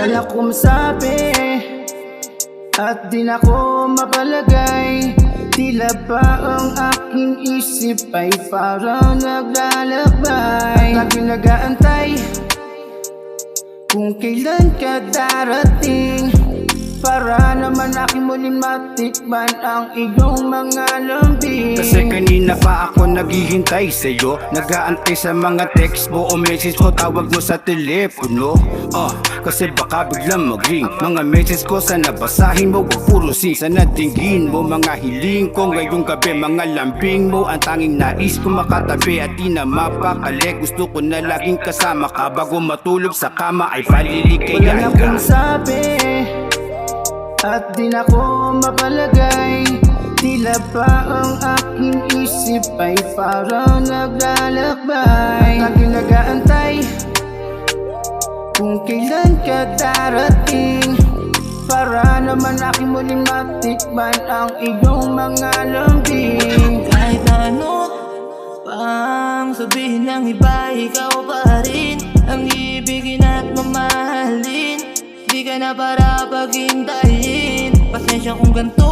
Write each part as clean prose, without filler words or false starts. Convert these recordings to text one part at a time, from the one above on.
Wala akong masabi at di na ako mapalagay. Tila ba ang aking isip ay parang naglalakbay. Lagi nag-aantay kung kailan ka darating, para naman aking muling matikman ang iyong mga lambing. Kasi kanina pa ako naghihintay sa'yo, nag-aantay sa mga text mo o message ko, tawag mo sa telepono. Kasi baka biglang mag-ring mga message ko, sana basahin mo, wag puro sing. Sana dinggin mo mga hiling ko ngayong gabi, mga lambing mo ang tanging nais ko makatabi at di na mapakali. Gusto ko na laging kasama ka, bago matulog sa kama ay paliligayahin Wala ka. akong sabi at di na ako mapalagay. Tila ba ang aking isip ay parang naglalakbay. Lagi nag-aantay kung kailan ka darating, para naman aking muling matikman ang iyong mga lambing. Kahit na ano pang sabihin ng iba, ikaw pa rin ang ibigin at mamahalin. Di ka na para paghintayin. Pasensya kung ganito,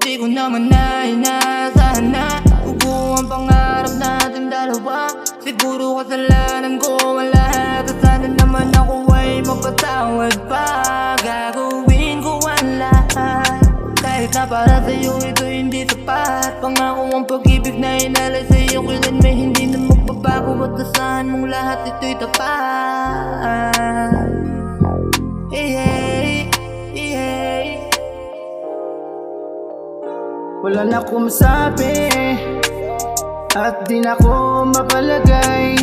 di ko naman na inaasahan na upo ang pangarap natin dalawa. Siguro kasalanan ko ang lahat, at sana naman ako ay mapatawad pa. Gagawin ko ang lahat, kahit na para sa'yo ito hindi sapat. Pangako ang pag-ibig na inalay sa'yo kailan may hindi na magbabago. At asahan mong lahat ito'y tapat. Wala na akong masabi at di na ako mapalagay.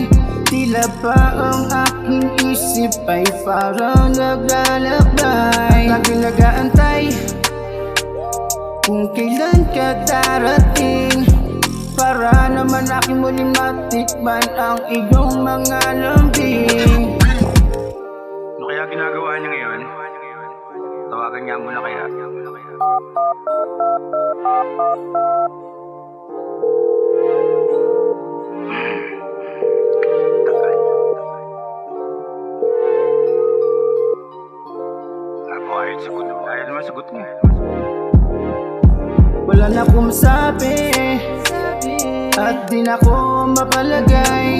Tila ba ang aking isip ay parang naglalakbay. Lagi nag-aantay kung kailan ka darating, para naman aking muling matikman ang iyong mga lambing. Ano kaya ginagawa niya ngayon? Tawagan niya muna kaya. Ayaw naman sagot niya. Wala na akong masabi at di na ako mapalagay.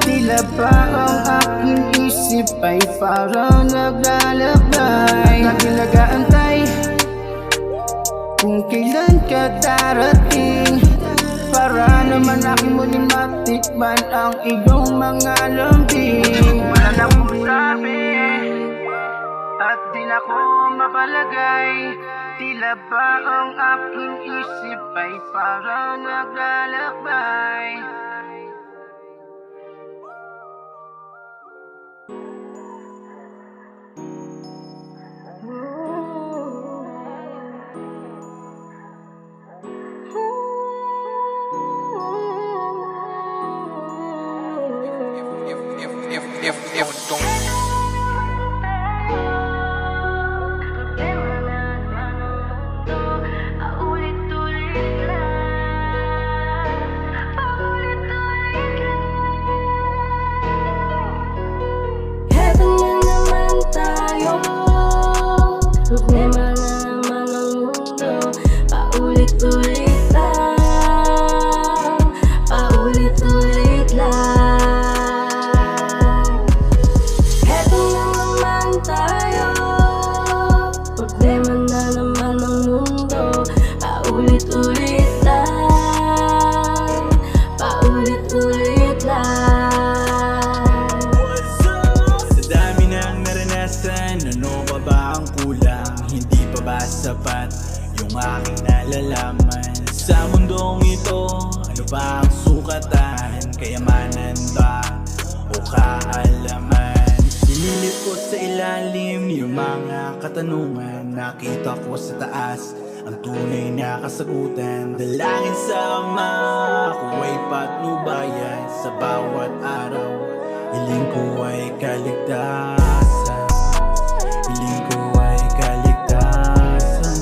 Tila ba ang aking isip ay parang naglalakbay. Lagi nag-aantay kung kailan ka darating, para naman aking muling matikman ang iyong mga lambing. Wala na akong masabi at di na ako mapalagay. Tila ba ang aking isip ay parang naglalakbay. If don't Problema na naman ang mundo, paulit-ulit lang, paulit-ulit lang. Heto na naman tayo, problema na naman ang mundo, paulit-ulit lang, paulit-ulit lang. Sa dami ng naranasan, ano pa ba ang kulang? Hindi pa ba sapat yung aking nalalaman? Sa mundong ito, ano ba ang sukatan? Kayamanan ba o kaalaman? Sinilip ko sa ilalim yung mga katanungan. Nakita ko sa taas ang tunay na kasagutan. Dalangin sa Ama, ako ay patnubayan. Sa bawat araw, hiling ko ay kaligtasan. Hiling ko ay kaligtasan.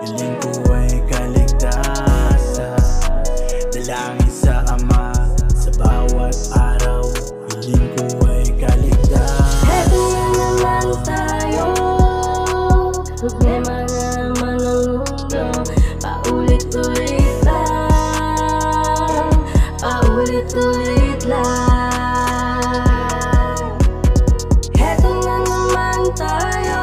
Hiling ko ay kaligtasan. Dalangin sa Ama, sa bawat araw, hiling ko ay kaligtasan. mundo. Paulit-ulit lang, paulit-ulit lang. Heto na naman tayo,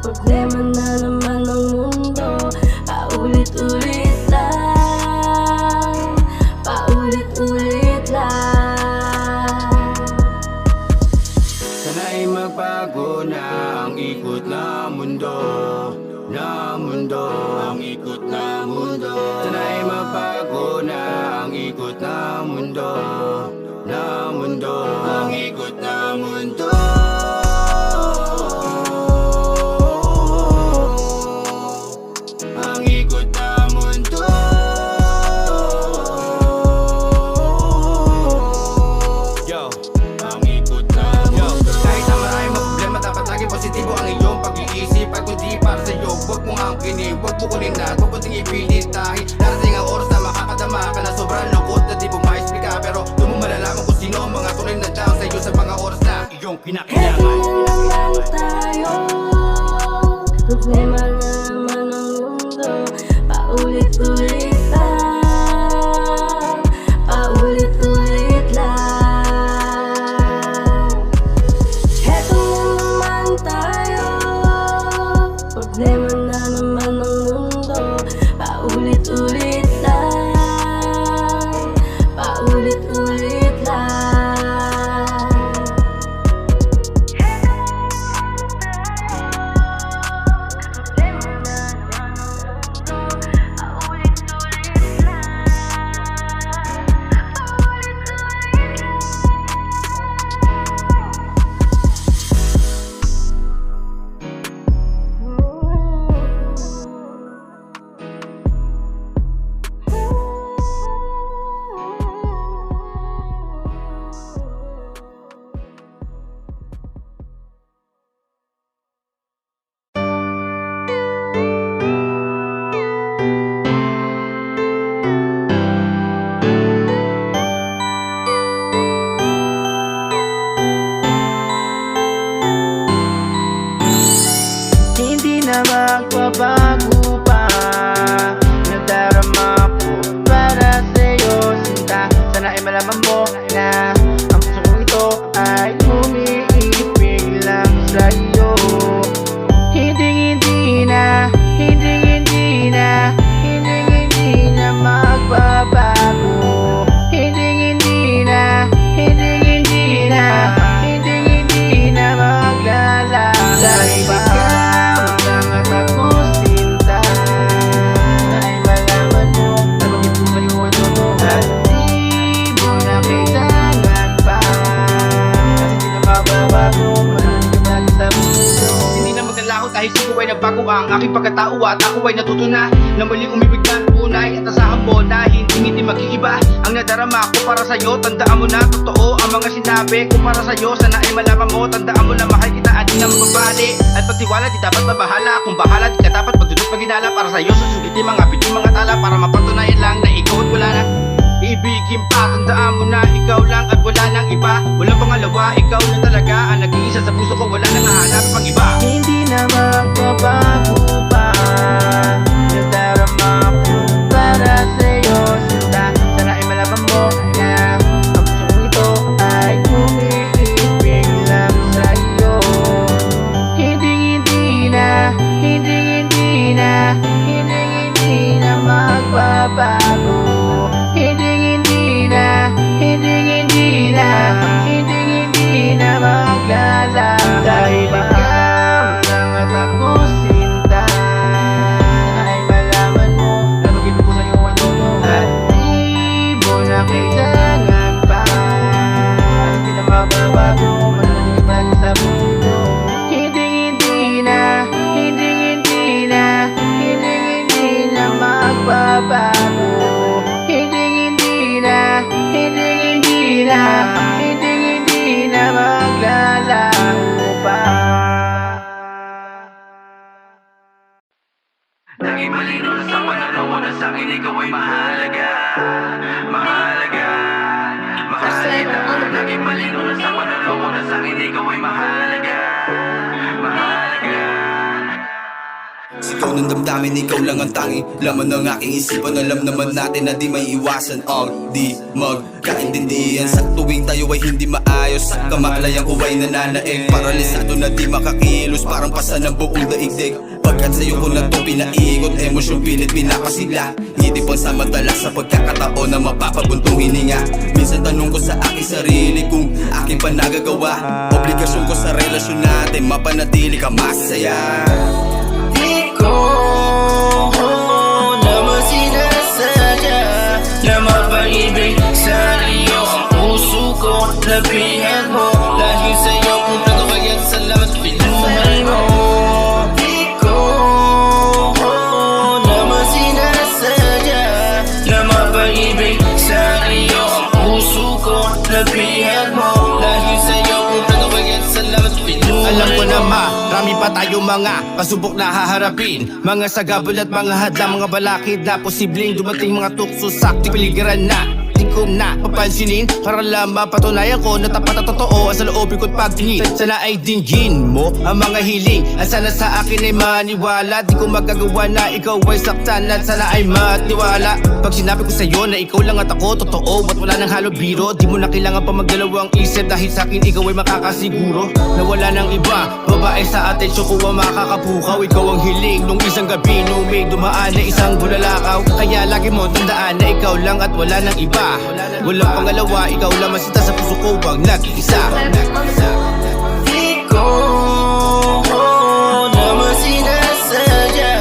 problema na naman ng mundo. Paulit-ulit lang, paulit-ulit lang. Sana'y magbago na ang ikot ng mundo, ang ikot ng mundo. Sana'y magbago na ang ikot ng mundo, ang ikot ng mundo. Ang ikot ng mundo. Yo, ang ikot ng mundo. Kahit na maraming mga problema, dapat lagi positibo ang iyong pag-iisip. At kung di para sa'yo, huwag mo nga kinig, huwag mo kunin na, huwag mo ting ipilit. Dahil darating ang oras na makakadama ka na sobrang lungkot na di mo maisplika. Pero doon mo malalaman kung sino ang mga tunay na down sa'yo sa mga oras na iyong Heto pinakailangan. na naman tayo, problema na naman ng mundo. Paulit-ulit lang, paulit-ulit lang. Heto na naman tayo, problema na naman ng mundo. Paulit-ulit lang, paulit-ulit lang. Hindi na magbabago pa. Nadarama ko para sa'yo, sinta. Sana ay malaman mo na ang puso kong ito ay umiibig lang sa'yo. Hindi na, hindi na magbabago. Hindi na maglalagay pa. Ang ako sinta ay malaman mo na bakit tumayo ito mo. At di mo na kailangan pa. Hindi na mababago, marami ka lagi sa mundo. Hindi na maglalaho dahil sa buhay na bago ang aking pagkatao. At ako ay natuto na muling umibig ng tunay. At asahan mo na hindi mag-iiba ang nadarama ko para sa'yo. Tandaan mo na totoo ang mga sinabi ko para sa'yo. Sana ay malaman mo, tandaan mo na mahal kita at di na mababali. At pagtiwala di dapat mabahala. Kung bahala di ka dapat magdudot paginala para sa'yo. Susulitin mga bidyo mga tala para mapatunayan lang na ikaw at wala na ibigin pa. Tandaan mo na ikaw lang at wala nang iba. Walang pangalawa, ikaw na talaga ang nag-iisa sa puso ko. Wala nang hahanap pang iba. Hindi na magbabago pa. Nadarama ko para sa'yo, sinta. Sana ay malaman mo na ang puso kong ito ay umiibig lang sa'yo. Hindi na magbabago. Hindi na maglalagay pa. Ikaw lang at ako sinta ay malaman mo na mag-ibig ko sa'yo ay todo. At di mo na kailangan pa. Hindi na mababago, mananangin lagi sa mundo. Hindi na magbabago. Hindi na maglalaho pa. Naging malino na sa pananaw na sa'kin ikaw ay mahalaga. Mahalaga kita. Naging malino na sa pananaw na sa'kin ikaw ay mahalaga. Mahalaga. Sigaw ng damdamin, ikaw lang ang tanging laman ng aking isipan. Alam naman natin na di may iwasan ang di magkaintindihan. Sa tuwing tayo ay hindi maayos, kamalayan ko ay nananaig. Paralisado na di makakilos, parang pasa ng buong daigdig. Pagkat sa'yo ko na to pinaigot, emosyong pilit pinapasila. Hindi pang samantala sa pagkakataon na mapapabuntong hininga. Minsan tanong ko sa aking sarili kung aking pa nagagawa. Obligasyon ko sa relasyon natin, mapanatili ka masaya. Di ko naman sinasadya na mapag-ibig sa iyo ang puso ko. Labihan mo dahil sa'yo punta ko kaya't salamat pinuhay mo. Di ko naman sinasadya na mapag-ibig sa iyo ang puso ko. Labihan mo dahil sa'yo punta ko kaya't salamat pinuhay mo. Alam ko na marami pa tayo mga pasubok na haharapin. Mga sagabal at mga hadlang, mga balakid na posibleng dumating, mga tukso sa piligiran na di ko na papansinin. Para lang mapatunayan ko na tapat at totoo sa loobin ko't pagtingin. Sana ay dinggin mo ang mga hiling at sana sa akin ay maniwala. Di ko magagawa na ikaw ay saktan at sana ay matiwala. Pag sinabi ko sa'yo na ikaw lang at ako, totoo at wala nang halo biro. Di mo na kailangan pa magdalawang isip dahil sa akin ikaw ay makakasiguro na wala nang iba. Babae sa atensyon ko ang makakapukaw. Ikaw ang hiling nung isang gabi nung may dumaan na isang bulalakaw. Kaya lagi mo tandaan na ikaw lang at wala nang iba. Walang pangalawa, ikaw lang masita sa puso ko, wag nag-iisa. Di ko naman sinasadya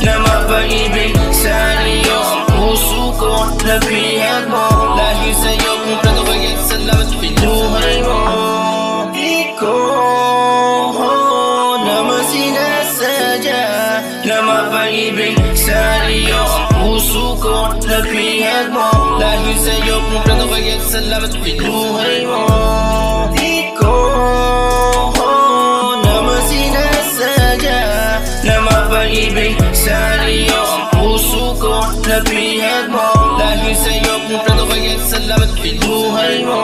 na mapag-ibig sa iyo ang puso ko. Labihan mo dahil sa'yo punta ko kaya't salamat pinuhay mo. Di ko naman sinasadya na mapag-ibig sa iyo ang puso ko. Labihan mo dahil sa'yo punta ko kaya't salamat pinuhay mo. Di ko naman sinasadya na mapag-ibig sa iyo ang puso ko. Labihan mo dahil sa'yo punta ko kaya't salamat pinuhay mo.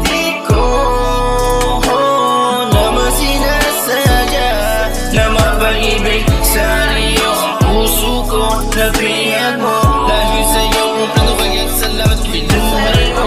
Di ko naman sinasadya na mapag-ibig sa iyo ang puso ko. Labihan mo dahil sa'yo punta ko kaya't salamat pinuhay mo.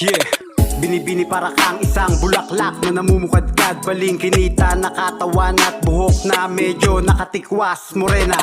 Yeah, binibini para kang isang bulaklak na namumukadkad, baling kinita, nakatawan at buhok na medyo nakatikwas, morena.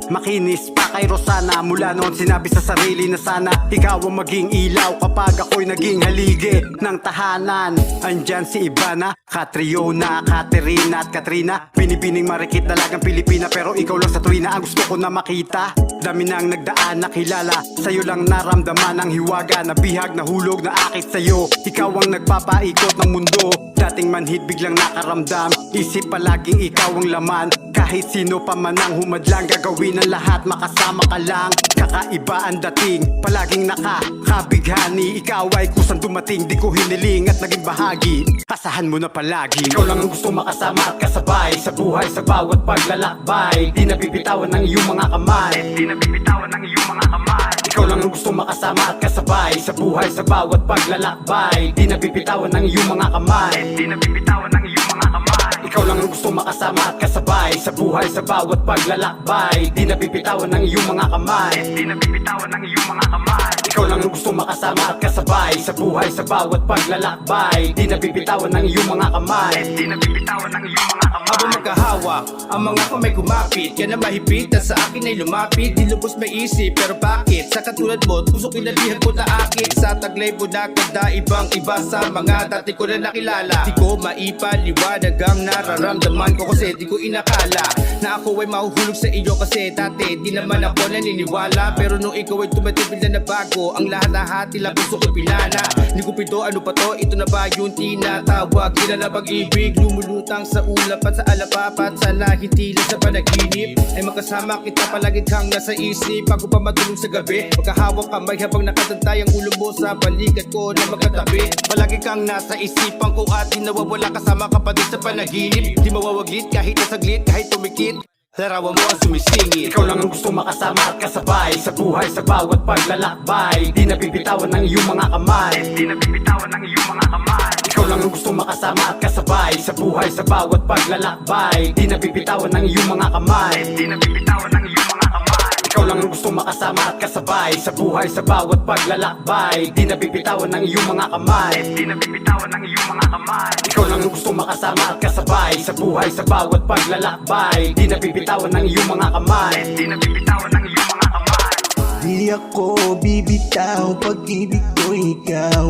Makinis pa kay Rosana. Mula noon sinabi sa sarili na sana ikaw ang maging ilaw kapag ako'y naging haligi ng tahanan. Andyan si Ivana, Catriona, Caterina at Katrina. Binibining marikit dalagang Pilipina, pero ikaw lang sa tuwina ang gusto ko na makita. Dami nang nagdaan na kilala, sa'yo lang naramdaman ang hiwaga na bihag na hulog na akit sa'yo. Ikaw ang nagpapaikot ng mundo, dating manhid biglang nakaramdam. Isip palaging ikaw ang laman, kahit sino pa man ang humadlang. Gagawin ang lahat, makasama ka lang. Kakaiba ang dating, palaging nakakabighani. Ikaw ay kusang dumating, di ko hiniling at naging bahagi. Asahan mo na palagi, ikaw lang ang gusto makasama at kasabay sa buhay, sa bawat paglalakbay. Di nabibitawan ng iyong mga kamay, di nabibitawan ng iyong mga kamay. Ikaw lang ang gusto makasama at kasabay sa buhay, sa bawat paglalakbay. Di nabibitawan ng iyong mga kamay, di nabibitawan ng iyong mga kamay. Ikaw lang ang gusto makasama at kasabay sa buhay, sa bawat paglalakbay. Di nabibitawan ng iyong mga kamay, di nabibitawan ng iyong mga kamay. Ikaw lang ang gusto makasama at kasabay sa buhay, sa bawat paglalakbay. Di nabibitawan ng iyong mga kamay, di nabibitawan ng iyong mga kamay. Habang magkahawak, ang mga kamay kumapit, yan ang mahigpit at sa akin ay lumapit. Di lubos may isip, pero bakit? Sa katulad mo, puso kinalihan ko na akit. Sa taglay mo na ganda, ibang iba sa mga dati ko na nakilala. Di ko maipaliwanag ang nararamdaman ko kasi di ko inakala na ako ay mahuhulog sa iyo. Kasi dati di naman ako naniniwala, pero nung ikaw ay tumatipid na bago, ang lahat tila gusto ko pinana. Ni Cupido, ano pa to? Ito na ba yung tinatawag? Di na pag-ibig, lumulutang sa ulap at sa alapapat. Sana hindi lang sa panaginip ay magkasama kita, palagi kang nasa isip. Bago pa matulog sa gabi, magkahawak kamay habang nakatantay ang ulo mo sa balikat ko na magkatabi. Palagi kang nasa isipan ko at di nawawala, kasama ka pa din sa panaginip. Di mawawaglit kahit nasaglit, kahit tumikit, larawan mo ang sumisingit. Ikaw lang ang gusto makasama at kasabay sa buhay, sa bawat paglalakbay. Di nabibitawan ng iyong mga kamay. Di nabibitawan ng iyong mga kamay. Ikaw lang ang gusto makasama at kasabay sa buhay, sa bawat paglalakbay. Di nabibitawan ng iyong mga kamay. Di nabibitawan ng iyong mga kamay. Ikaw lang ang gusto makasama at kasabay sa buhay, sa bawat paglalakbay. Di nabibitawan ng iyong mga kamay. Di nabibitawan ng iyong mga kamay. Ikaw lang ang gusto makasama at kasabay sa buhay, sa bawat paglalakbay. Di nabibitawan ng iyong mga kamay. Di nabibitawan ng iyong mga kamay. Di ako bibitaw, pag-ibig ko ikaw,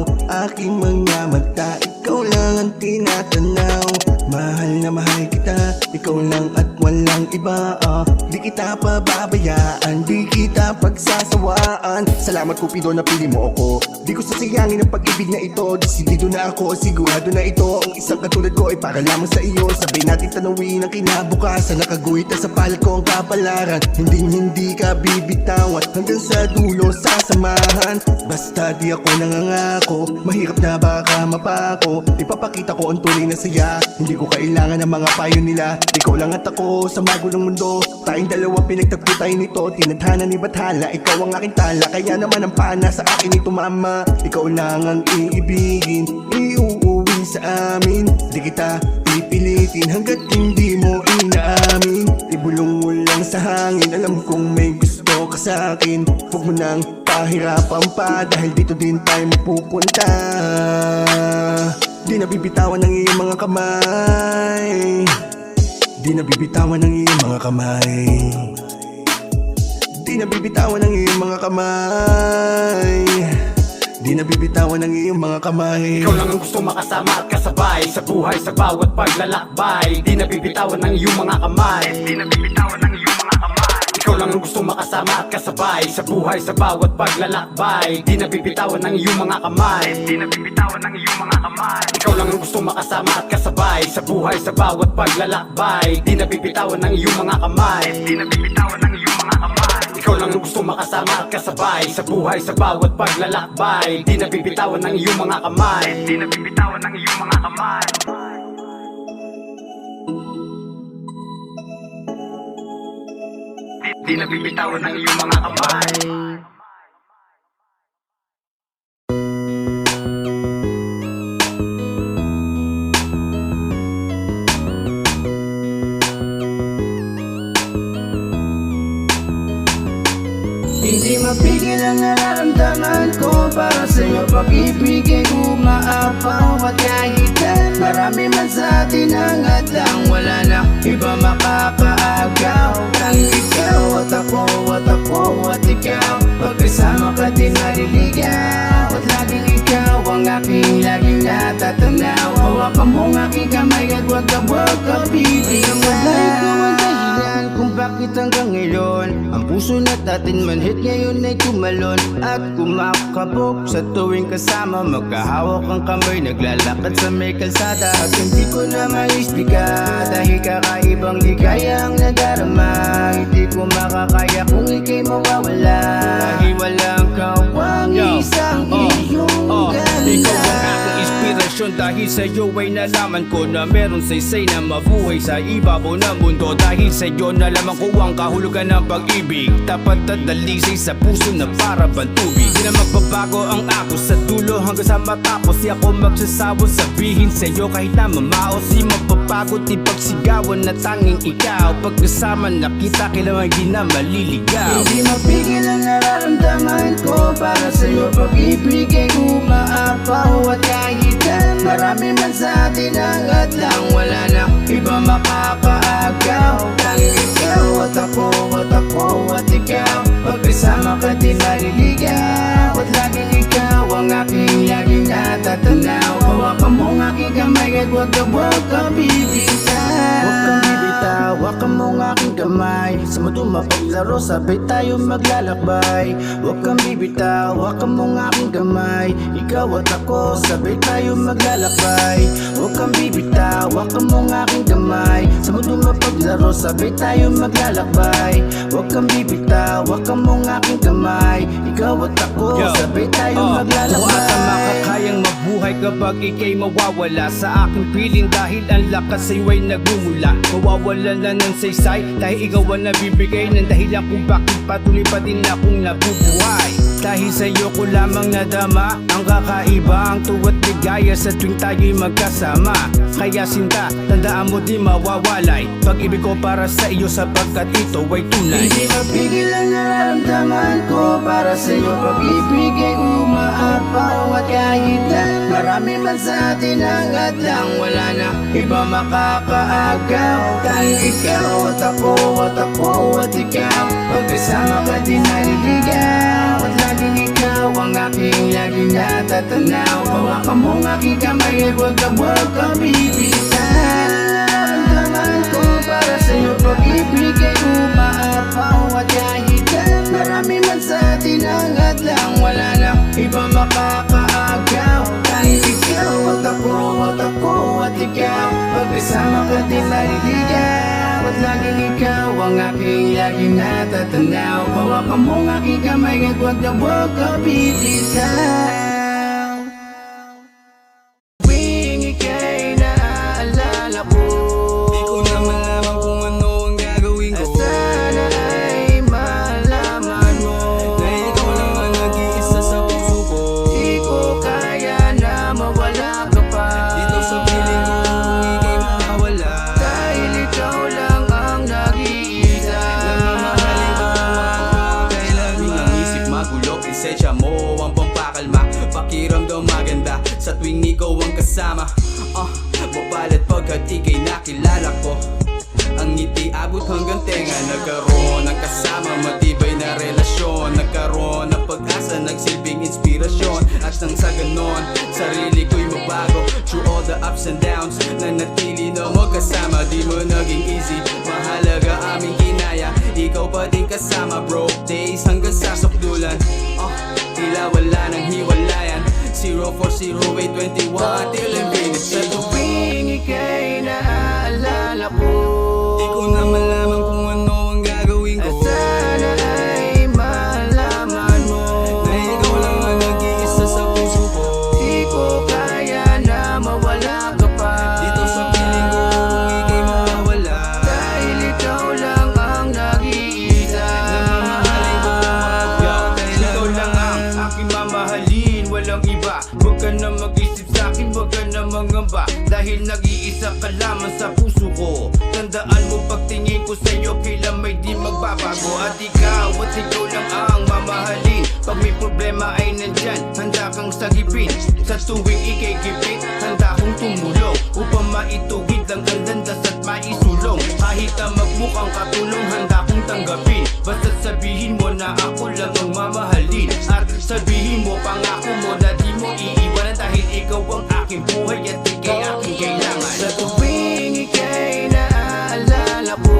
aking mga mata, ikaw lang ang tinatanaw. Mahal na mahal kita, ikaw lang at walang iba. Di kita pababayaan, di kita pagsasawaan. Salamat Cupido na pili mo ako, di ko sasayangin ang pag-ibig na ito. Desidido na ako, sigurado na ito, ang isang katulad ko ay para lamang sa iyo. Sabay natin tanawin ang kinabukasan, nakaguhit na sa palko ang kapalaran. Hindi ka bibitawan, hanggang sa dulo sasamahan. Basta di ako nangangako, mahirap na baka mapako. Ipapakita ko ang tunay na saya, hindi ko kailangan ng mga payo nila. Ikaw lang at ako sa magulong mundo, tayong dalawa pinagtagpo tayo nito. Tinadhana ni Bathala, ikaw ang aking tala, kaya naman ang pana sa akin ito mama. Ikaw lang ang iibigin, iuuwi sa amin. Di kita pipilitin hanggat hindi mo inaamin. Ibulong mo lang sa hangin, alam kong may gusto ka sa akin. Huwag mo nang pahirapan pa, dahil dito din tayo mapupunta. Di nabibitawan ng iyong mga kamay. Di nabibitawan ng iyong mga kamay. Di nabibitawan ng iyong mga kamay. Di nabibitawan ng iyong mga kamay. Ikaw lang ang gusto makasama at kasabay sa buhay, sa bawat paglalakbay. Di nabibitawan ng iyong mga kamay. Di nabibitawan ng iyong mga kamay. Ikaw lang ang gusto makasama at kasabay sa buhay, sa bawat paglalakbay. Di nabibitawan ng iyong mga kamay. Di nabibitawan ng iyong mga kamay. Ikaw lang ang gusto makasama at kasabay sa buhay, sa bawat paglalakbay. Di nabibitawan ng iyong mga kamay. Di nabibitawan ng iyong mga kamay. Ikaw lang ang gusto makasama at kasabay sa buhay, sa bawat paglalakbay. Di nabibitawan ng iyong mga kamay. Di nabibitawan ng iyong mga kamay. Di nabibitawan ng iyong mga kamay. Hindi mapigil ang nararamdaman ko para sa'yo. Pag-ibig ay umaapaw at kahit na marami man sa atin ang hadlang, wala na iba makakaagaw. Ang ikaw at ako at ako at ikaw, pagkasama ka din maliligaw. At laging ikaw ang aking laging natatanaw. Hawakan mo ang aking kamay at wag ka bibigyan mo na. Ikaw ang dahilan kung bakit hanggang ngayon ang puso na dating manhit ngayon ay tumalon at kumakabok. Sa tuwing kasama magkahawak ang kamay, naglalakad sa may kalsada. At hindi ko na maistika dahil kakaibang ligaya ang nadarama. Hindi ko makakaya kung ika'y mawawala, dahil walang kawang isang iyong ganda. Ikaw ang aking inspirasyon, dahil sa'yo ay nalaman ko na meron saysay na mabuhay sa ibabaw ng mundo. Dahil sa'yo nalaman ko ang kahulugan ng pag-ibig, tapat at dalisay sa puso na para bang tubig. Di na magbabago ang ako sa dulo hanggang sa matapos. Di ako magsasawa sabihin sa'yo kahit na mamaos. Di mapapagod, di pagsigawan na tanging ikaw. Pagkasama na kita, kailangan di na maliligaw. Hindi mapigil ang nararamdaman ko para sa'yo. Pag-ibig ay umaapaw at kahit na marami man sa atin ang hadlang, wala na iba makakaagaw. Tanging ikaw at ako at ako at ikaw, pagkasama ka din maliligaw. At laging ikaw ang aking laging natatanaw. Hawakan mo ang aking kamay at wag ka bibitaw. Huwag kang bibitaw, hawakan mo ang aking kamay Sa mundo mapaglaro, sabay tayo maglalakbay Huwag kang bibitaw, hawakan mong aking kamay Ikaw at ako, sabay tayo maglalakbay Huwag kang bibitaw, hawakan mong aking kamay Sa mundo mapaglaro, sabay tayo maglalakbay Huwag kang bibitaw, hawakan mong aking kamay Ikaw at ako, sabay tayo maglalakbay Huwag ka makakayang mabuhay kapag ika'y mawawala Sa aking piling dahil ang lakas sa'yo ay nagmumula Mawawala na ng saysay dahil ikaw ang nabibigay Ng dahilan kung bakit patuloy pa din akong nabubuhay Dahil sa'yo ko lamang nadama ang kakaiba Ang tuwa't ligaya sa tuwing tayo'y magkasama Kaya sinta, tandaan mo di mawawalay Pag-ibig ko para sa iyo sapagkat ito ay tunay Hindi mapigil ang nararamdaman ko Para sa'yo pag-ibig ay umaapaw At kahit na marami man sa atin ang hadlang Wala na iba makakaagaw Tayo ikaw at ako at ikaw Pagkasama ka din naliligaw At laging ikaw ang aking laging natatanaw Hawakan mo ang aking kamay at huwag ka bibitaw Nararamdaman ko para sa'yo pag-ibig ay umaapaw At kahit na marami man sa atin ang hadlang Wala na iba makakaagaw Dahil ikaw at ako at ikaw Pagkasama ka din maliligaw At laging ikaw ang aking laging natatanaw Hawakan mo ang aking kamay at huwag ka bibitaw Tuwing ika'y naaalala ko Di ko na malaman kung ano ang gagawin ko Sana ay malaman mo Na ikaw lang ang nag-iisa sa puso ko Di ko kaya na mawala ka pa Dito sa piling ko kung ika'y makawala Dahil ikaw lang ang nag-iisa Nagmamahalin ko ang kailangan Ang isip magulo, presensya mo ang pampakalma Pakiramdam maganda sa tuwing ikaw ang kasama Mapalat pagkat ika'y nakilala ko Ang ngiti abot hanggang tenga Nagkaroon ng kasama, matibay na relasyon Nagkaroon ng pag-asa, nagsilbing inspirasyon At nang sa ganon, sarili ko'y mabago Through all the ups and downs, nanatili na magkasama Di mo naging easy, mahalaga aming kinaya Ikaw pa din kasama, broke days hanggang sa sukdulan Tila wala nang hiwalayan 040821 till infinity Sa tuwing ika'y naaalala ko Di ko na malaman kung ano ang gagawin ko Sana ay malaman mo Na ikaw lang ang nag-iisa sa puso ko Di ko kaya na mawala ka pa Dito sa piling ko kung ika'y mawawala Dahil ikaw lang ang nag-iisa Nagmamahalin ko Ikaw lang ang aking mamahalin, walang iba Huwag ka na mag-isip sa'kin, huwag ka na mangamba Dahil nag-iisa ka lamang sa puso ko Tandaan mo pagtingin ko sa'yo, kailan may di magbabago At ikaw lang ang mamahalin Pag may problema ay nandyan, handa kang sagipin Sa tuwing ika'y gipit, handa kong tumulong Upang maituwid lang ang landas at maisulong Kahit na magmukhang katulong, handa kong tanggapin Basta't sabihin mo na ako lang ang mamahalin At sabihin mo, pangako mo na di mo iiwanan Dahil ikaw ang aking buhay at ika'y aking kailangan Sa tuwing ika'y naaalala ko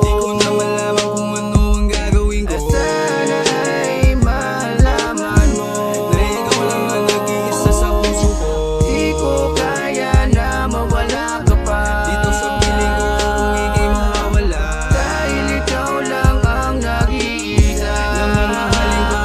Di ko na malaman kung ano ang gagawin ko Sana ay malaman mo Na ikaw lang ang nag-iisa sa puso ko Di ko kaya na mawala ka pa Dito sa piling ko kung ika'y mawawala Dahil ikaw lang ang nag-iisa Nagmamahalin ko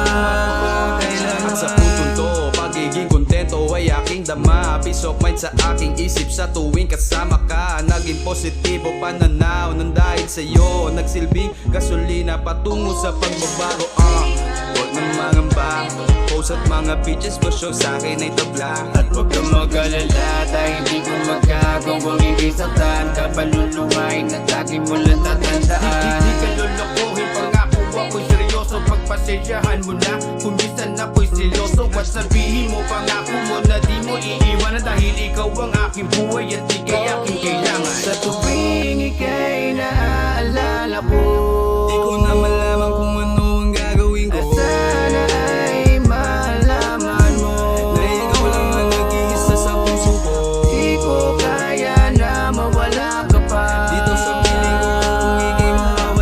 kailangan At sa puntong to, pagiging kontento ay aking dama Peace of mind sa aking isip sa tuwing kasama ka Naging positibo pananaw nang dahil sa'yo Nagsilbing gasolina patungo sa pagbabago Huwag nang mangamba, post at mga pictures ko show sa'kin ay tabla At huwag kang mag-alala dahil hindi ko magagawang ibisaktan Kapaluluwain at lagi mo lang tatandaan Di ka lolokohin, pangako ako'y seryoso Pagpasensyahan mo na, kung minsan ako'y seloso At sabihin mo, pangako mo na di mo iiwanan Dahil ikaw ang aking buhay at ika'y aking kailangan Sa tuwing ika'y naaalala ko Di ko na malaman kung ano ang gagawin ko Sana ay malaman mo Na ikaw lang ang nag-iisa sa puso ko Di ko kaya na mawala ka pa Dito sa piling ko kung ika'y mawawala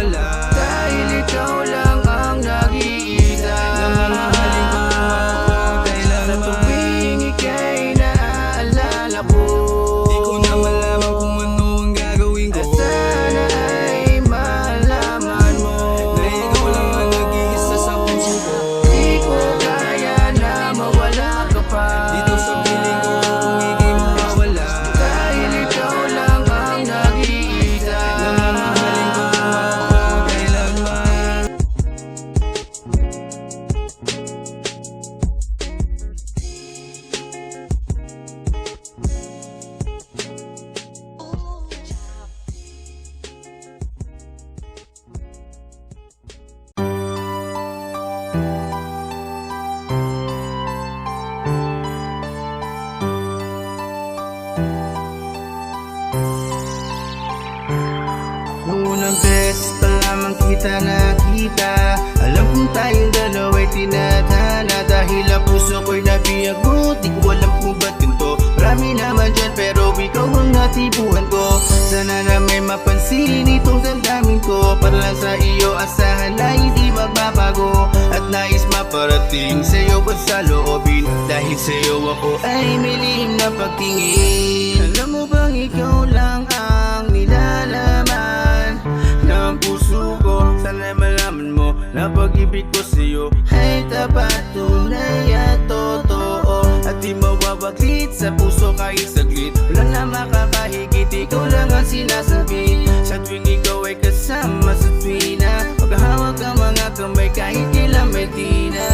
kita nakita, alam kong tayong dalawa'y tinadhana. Dahil ang puso ko'y nabiyag mo, di ko alam kung ba't ganito. Marami naman dyan pero ikaw ang natipuhan ko. Sana na may mapansin itong damdamin ko. Para lang sa iyo asahan na hindi magbabago. At nais maparating sa'yo at sa loobin. Dahil sa'yo ako ay may lihim na pagtingin. Alam mo bang ikaw lang ang nilalaman ng puso ko? Sana malaman mo na pag-ibig ko sa'yo ay tapat, tunay at totoo. At di mawawaglit sa puso kahit saglit. Wala na makakahigit, ikaw lang ang sinasabi. Sa tuwing ikaw ay kasama sa tuwina, maghahawak ang mga kamay kahit kailan may di na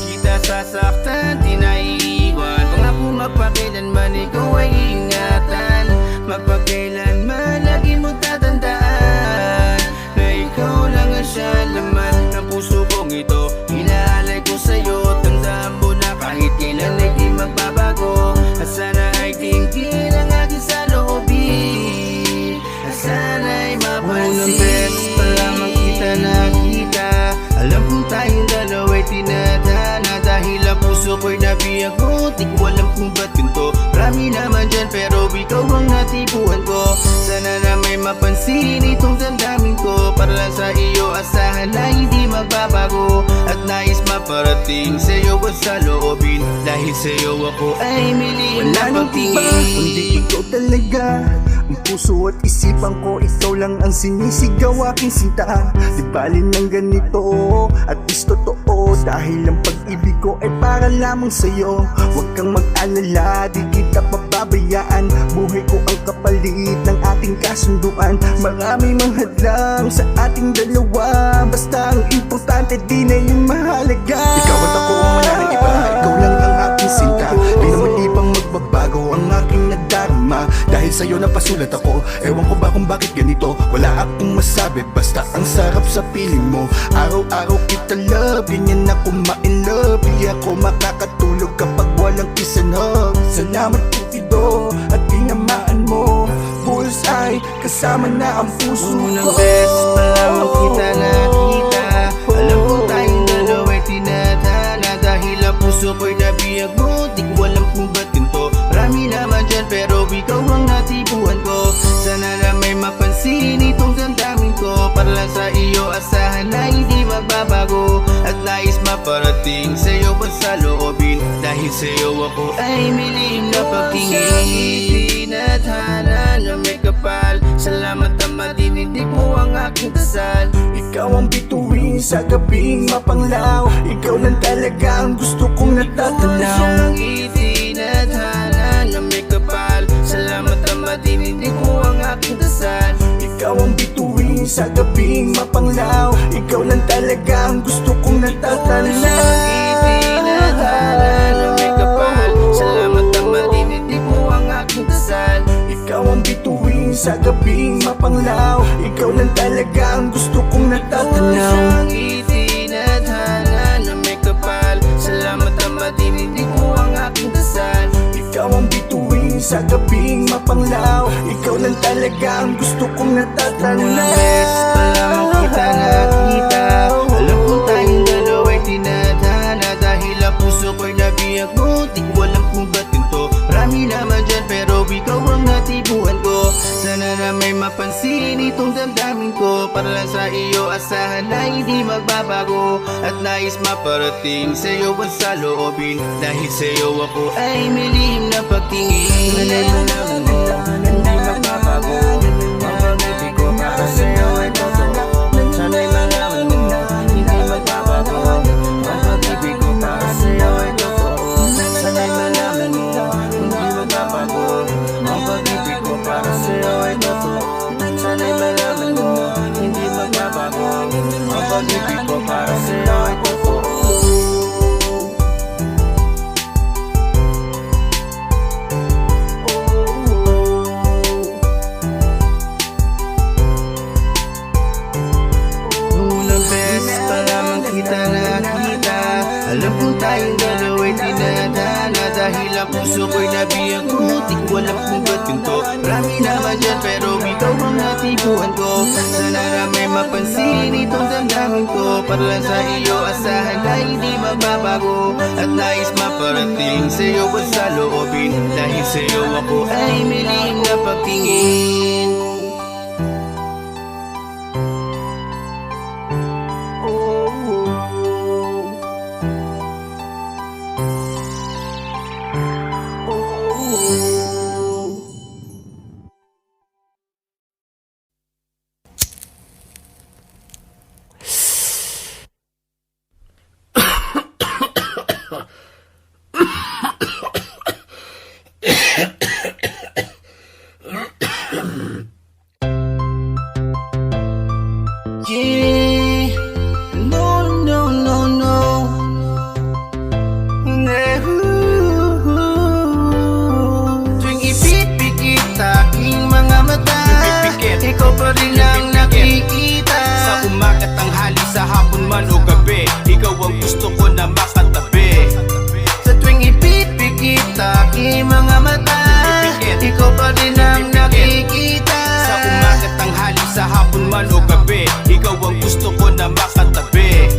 kita sasaktan, di naiiwan. Pangako magpakailanman ikaw ay ingatan. Magpakailanman lagi mo tatandaan na ikaw lang ang siya laman ng puso kong ito. Inaalay ko sa'yo, tandaan mo na kahit kailan ay di magbabago. At sana ay tingin ang aking saloobin. At sana ay mapansin. Unang beses pa lamang kita nakita, alam kong tayong dalawa'y tinadhana. Dahil ang puso ko'y nabiyag mo, di ko alam kung ba't ganito. Marami naman dyan pero ikaw ang natipuhan ko. Sana na may mapansin itong damdamin ko. Para lang sa iyo asahan na hindi magbabago. At nais maparating sa'yo at sa loobin. Dahil sa'yo ako ay may lihim na pagtingin. Kundi ikaw talaga ang puso at isipan ko, ikaw lang ang sinisigaw aking sinta. Di bali ng ganito at is totoo. Dahil ang pag-ibig ko ay para lamang sa'yo. Huwag kang mag-alala, di kita pababayaan. Buhay ko ang kapalit ng ating kasunduan. Marami mang hadlang sa ating dalawa, basta ang importante di na yung mahalaga. Ikaw at ako ang manang iba, ikaw lang ang aking sinta. Di naman ibang magbabago ang aking nadarama. Dahil sa'yo napasulat ako, ewan ko ba kung bakit ganito. Wala akong masabi, basta ang sarap sa piling mo. Araw-araw kita love, ganyan ako ma-in-love. Di ako makakatulog kapag walang kiss and hug. Salamat Cupido at tinamaan mo. Bullseye, kasama na ang puso ko. Unang beses pa lamang kita nakita, alam kong tayong dalawa'y tinadhana. Dahil ang puso ko'y nabiyag mo, di ko alam kung ba't ganito. Marami naman dyan pero ikaw ang natipuhan ko. Sana na may mapansin itong damdamin ko. Para lang sa iyo asahan na hindi magbabago. At nais maparating sa'yo at sa loobin. Dahil sa'yo ako ay may lihim na pagtingin. Tinadhana na may kapal, salamat na madinindig mo ang aking dasal. Ikaw ang bituin sa gabing mapanglaw. Ikaw lang talaga ang gusto kong natatanaw. Siyang itinadhana na may kapal, salamat na madinindig mo ang aking dasal. Ikaw ang bituin sa gabing mapanglaw. Ikaw lang talaga ang gusto kong natatanaw. Itinadhana na may kapal, salamat na madinindig mo ang aking dasal. Ikaw ang bituin sa gabing mapanglaw. Ikaw lang talaga ang gusto kong natatanaw. Siyang itinadhana na may kapal, salamat na madinindig mo ang aking dasal. Ikaw ang bituin sa gabing mapanglaw. Ikaw lang talaga ang gusto kong natatanaw. Unang beses pa lamang kita nakita, alam kong tayong dalawa'y tinadhana. Dahil ang puso ko'y nabiyag mo, di ko alam kung ba't ganito. Marami naman dyan pero ikaw ang natipuhan ko. Sana na may mapansin itong damdamin ko. Para lang sa iyo asahan na hindi magbabago. At nais maparating sa'yo at sa loobin. Dahil sa'yo ako ay may lihim na pagtingin. Sana'y malaman mo, hindi magbabago. Ang pag-ibig ko para sa'yo ay totoo. Sana'y malaman mo, hindi magbabago. Ang pag-ibig ko para sa'yo ay totoo. Sana'y malaman mo, hindi magbabago. Ang pag-ibig ko para sa'yo ay totoo. Sana'y malaman mo, hindi magbabago. Ang pag-ibig ko para sa'yo ay totoo. Alam kong tayong dalawa'y tinadhana. Dahil ang puso ko'y nabiyang kumutik, walang kung ba't ganito. Marami naman dyan pero ikaw ang natiguan ko. Sana na may mapansin itong damdamin ko. Para lang sa iyo asahan na hindi mababago. At nais maparating sa'yo at sa loobin. Dahil sa'yo ako ay may lihim na pagtingin. Yeah, no, no, no, no. Tuwing ipipikit aking mga mata, ikaw pa rin ang nakikita. Sa umaga, tanghali, sa hapon man o gabi, ikaw ang gusto ko na makatabi. Sa tuwing ipipikit aking mga mata, ikaw pa rin ang nakikita. Sa umaga, tanghali, sa hapon man o gabi, ikaw ang gusto ko na makatabi.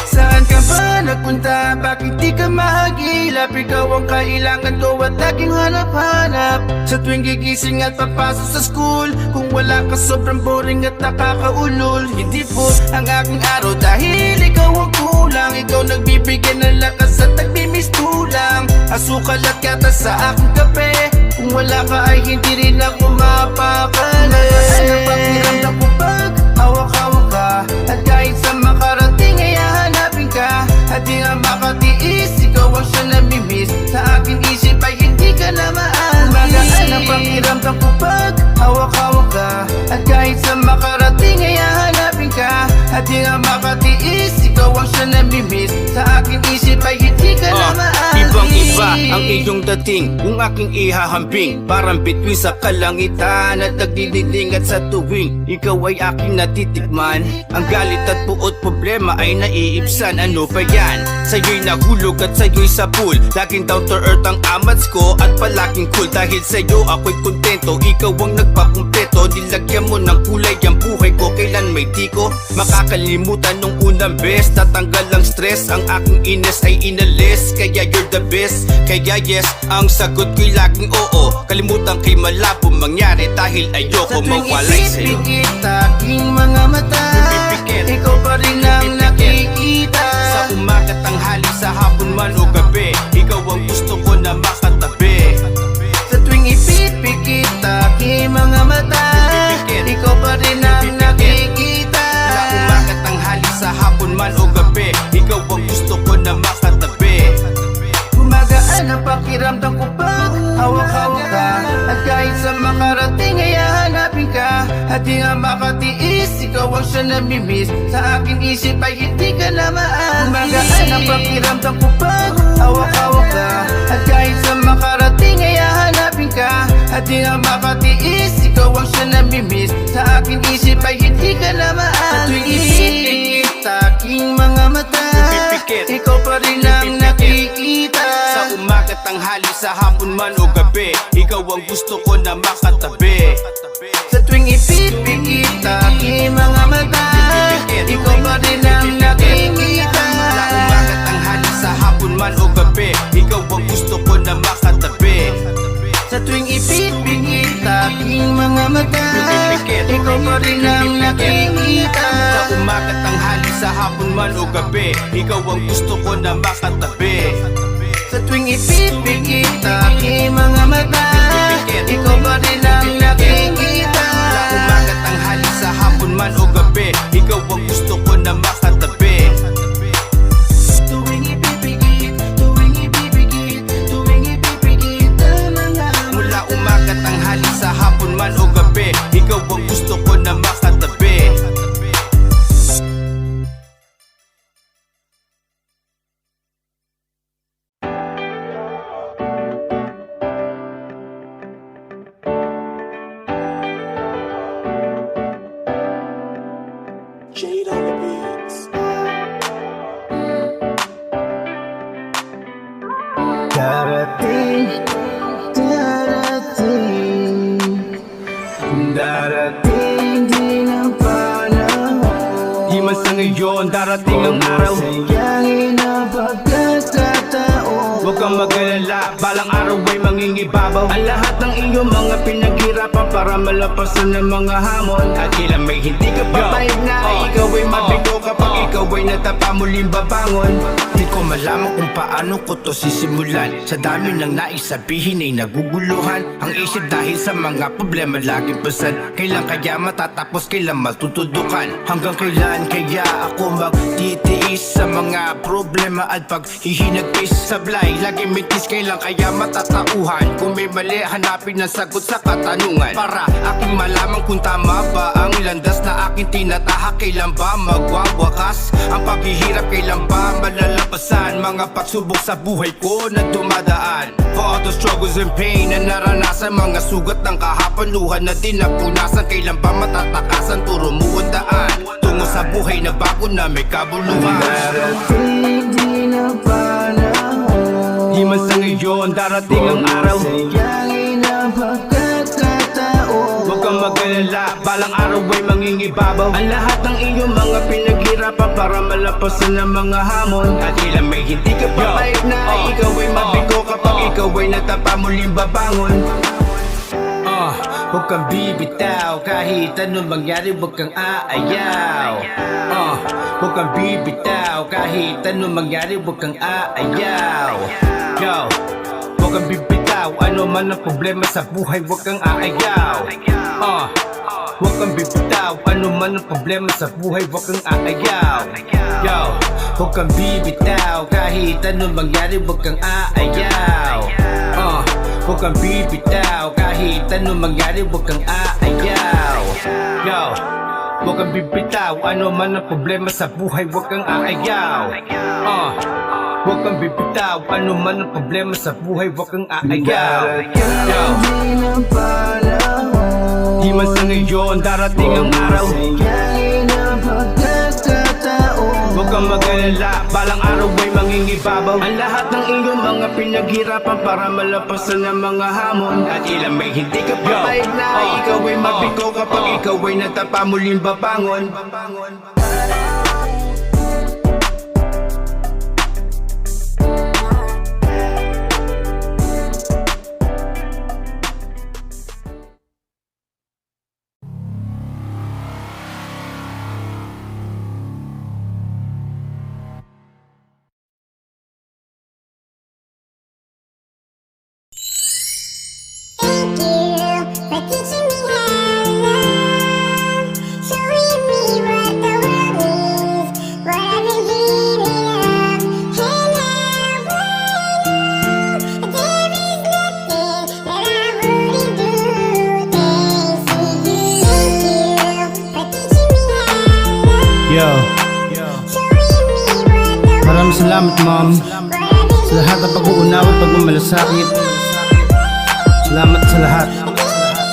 Saan ka ba nagpunta? Bakit di ka mahagilap? Ikaw ang kailangan ko at aking hanap-hanap. Sa tuwing gigising at papasok sa school, kung wala ka sobrang boring at nakakaulol. Hindi po ang aking araw dahil ikaw ang kulang. Ikaw nagbibigay ng lakas at nagmimistulang. Asukal at gatas sa aking kape, kung wala ka ay hindi rin ako mapakala. Ano bang niramdam ko pag hawak-hawak ka? At kahit sa makarating ay hahanapin ka. At di nga makatiis, ikaw ang siya namimiss. Sa aking isip ay hindi ka na maalis. Magaan ang pakiramdam ko pag hawak-hawak ka. At kahit sa makarating ay hahanapin ka. At di nga makatiis, ikaw ang siya namimiss. Sa aking isip ay hindi ka na maalis. Ibang-iba ang iyong dating, kung aking ihahambing. Parang bituin sa kalangitan at nagdidingding. At sa tuwing ikaw ay aking natitikman, ang galit at puot problema ay naiibsan. Ano ba yan? Sa'yo'y nahulog at sa'yo'y sabul. Laging down to earth ang amats ko at palaging cool. Dahil sa'yo ako'y kontento, ikaw ang nagpakumpleto. Nilagyan mo ng kulay ang buhay ko, kailan may di ko makakalimutan nung unang best. Tatanggal ang stress, ang aking ines ay inalis. Kaya you're the best, kaya yes, ang sagot ko'y laging oo. Kalimutan kay malabo mangyari dahil ayoko mawalay sa'yo. Sa tuwing ipipikit aking mga mata, ikaw pa rin ang nakikita. Sa umaga, tanghali, sa hapon man o gabi, ikaw ang gusto ko na makatabi. Sa tuwing ipipikit aking mga mata, ikaw pa rin ang nakikita. Sa umaga, tanghali, sa hapon man o gabi, ikaw ang gusto ko na makatabi. Gumagaan ang pakiramdam ko pag hawak-hawak ka. At kahit sa makarating ay hahanapin ka. At di nga makatiis, ikaw ang siya namimiss. Sa aking isip ay hindi ka na maalis. Gumagaan ang pakiramdam ko pag hawak-hawak ka. At kahit sa makarating ay hahanapin ka. At di nga makatiis, ikaw ang siya namimiss. Sa aking isip ay hindi ka na maalis. Sa tuwing ipipikit aking mga mata, ikaw pa rin ang nakikita. Sa umaga, tanghali, sa hapon man o gabi, ikaw ang gusto ko na makatabi. Sa tuwing ipipikit aking mga mata, ikaw pa rin ang nakikita. Sa umaga, tanghali, sa hapon man o gabi, ikaw ang gusto ko na makatabi. Sa tuwing ipipikit aking mga mata, ikaw pa rin ang nakikita. Sa umaga, tanghali, sa hapon man o gabi, ikaw ang gusto ko na makatabi. Sa tuwing ipipikit aking mga mata, ikaw pa rin ang nakikita. Sa umaga, tanghali, sa hapon man o gabi, ikaw ang gusto ko na makatabi. Tuwing ipipikit, tuwing ipipikit, tuwing ipipikit ang mga Mula umaga, tanghali, sa hapon man o gabi, ikaw ang gusto ko na makatabi. Jade on the beats. Darating man sa ngayon, darating ang araw. Sayangin ang pagkakataon. Huwag kang mag-alala, balang araw ay mangingibabaw. Ang lahat ng iyong mga pinaghirapan para malampasan ng mga hamon. At ilang may hindi ka papayag na ikaw ay mabigo kapag ikaw ay natapa muling babangon. Di ko malaman kung paano ko to sisimulan. Sa dami ng naisabihin ay naguguluhan ang isip dahil sa mga problema laging pasan. Kailan kaya matatapos, kailan matutudukan? Hanggang kailan kaya ako magtitiis sa mga problema at paghihinagpis? Sablay, lagi mitis, kailan kaya matatauhan? Kung may mali, hanapin ang sagot sa katanungan. Para aking malaman kung tama ba ang landas na aking tinatahak. Kailan ba magwawakas ang paghihirap? Kailan ba malalampasan mga pagsubok sa buhay ko na dumadaan? For all the struggles and pain na naranasan, mga sugat ng kahapanuhan na di napunasan. Kailan ba matatakasan? Turo mo ang daan tungo sa buhay na bago na may kabuluhan. Darating din ang panahon. Di man sa ngayon, darating ang araw. Sayangin ang pagkakataon. Huwag kang mag-alala, balang araw ay mangingibabaw. Ang lahat ng iyong mga pinaghirapan para malampasan ng mga hamon. At ilang may hindi ka papayag na ikaw ay mabigo kapag ikaw ay natapa muling babangon. Huwag kang bibitaw, kahit anong mangyari huwag kang aayaw. Huwag kang bibitaw, kahit anong mangyari huwag kang aayaw. Yo, huwag kang bibitaw, ano man ang problema sa buhay huwag kang aayaw. Huwag kang bibitaw, ano man ang problema sa buhay huwag kang aayaw. Yo, huwag kang bibitaw, kahit anong mangyari huwag kang aayaw. Huwag kang bibitaw, kahit anong mangyari huwag kang aayaw. Yo, huwag kang bibitaw, ano man ang problema sa buhay huwag kang aayaw. Huwag kang bibitaw, ano man ang problema sa buhay huwag kang aayaw. Yo, Din ang panahon. di man sa ngayon, darating ang araw. Sayangin ang pagkakataon. Huwag kang mag-alala, balang araw ay mangingibabaw. Ang lahat ng iyong mga pinaghirapan para malampasan ng mga hamon. At ilang may hindi ka papayag na ikaw ay mabigo kapag ikaw ay natapa muling babangon. Thank you for teaching me how to love, showing me what the world is, what I've been dreaming of. And now I know there is nothing that I wouldn't do. Thanks to you. Thank you for teaching me how to love, Yo, showing me what the world maraming salamat ma'am is, what I've been sa lahat ng pag-uunawa at pagmamalasakit. Salamat sa lahat.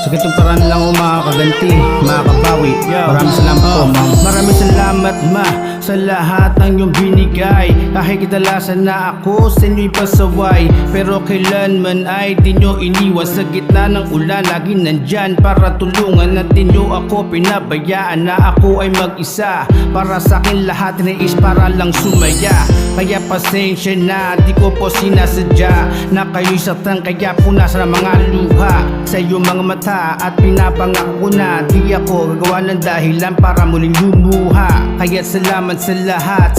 Sa ganitong paraan lang ako makakaganti, makakabawi. Maraming salamat po, ma'am. Maraming salamat, ma, sa lahat ng iyong binigay. Kahit kitalasan na ako sa inyo'y pasaway, pero kailanman ay di nyo iniwan. Sa gitna ng ulan, lagi nandyan para tulungan. At di nyo ako pinabayaan na ako ay mag-isa. Para sa akin lahat is para lang sumaya. Kaya pasensya na, di ko po sinasadya na kayo'y saktan, kaya punasan ang mga luha sa iyong mga mata. At pinapangako ko na di ako gagawa ng dahilan para muling lumuha. Kaya salamat sa lahat.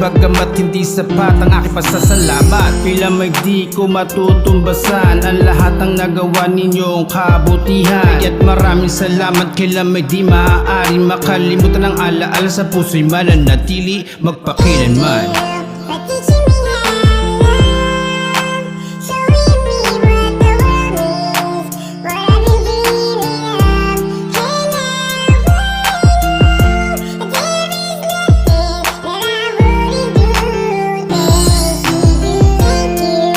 Bagamat hindi sapat ang aking pasasalamat, kailan may di ko matutumbasan ang lahat ng nagawa ninyong kabutihan. Kaya't maraming salamat, kailan may di maaari makalimutan ang alaala sa puso'y mananatili magpakilanman. for teaching me how to love, showing me what the world is, what I've been dreaming of. And now I know there is nothing that I wouldn't do. Thanks to you. Thank you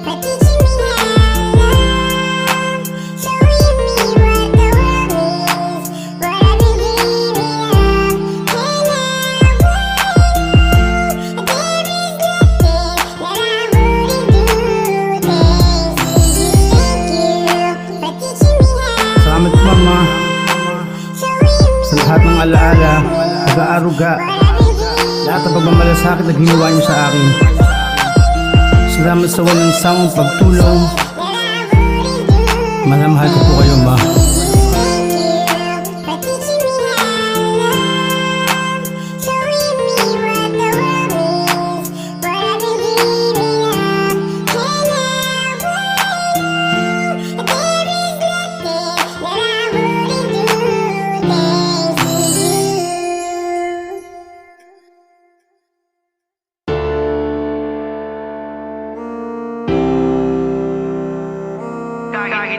for teaching me how to love, showing me what the world is, what I've been dreaming of. And now I know there nag-aaruga. Lahat ng pagmamalasakit na ginawa niyo sa akin. Salamat sa walang sawang pagtulong. Malamahal ko po kayo, ma.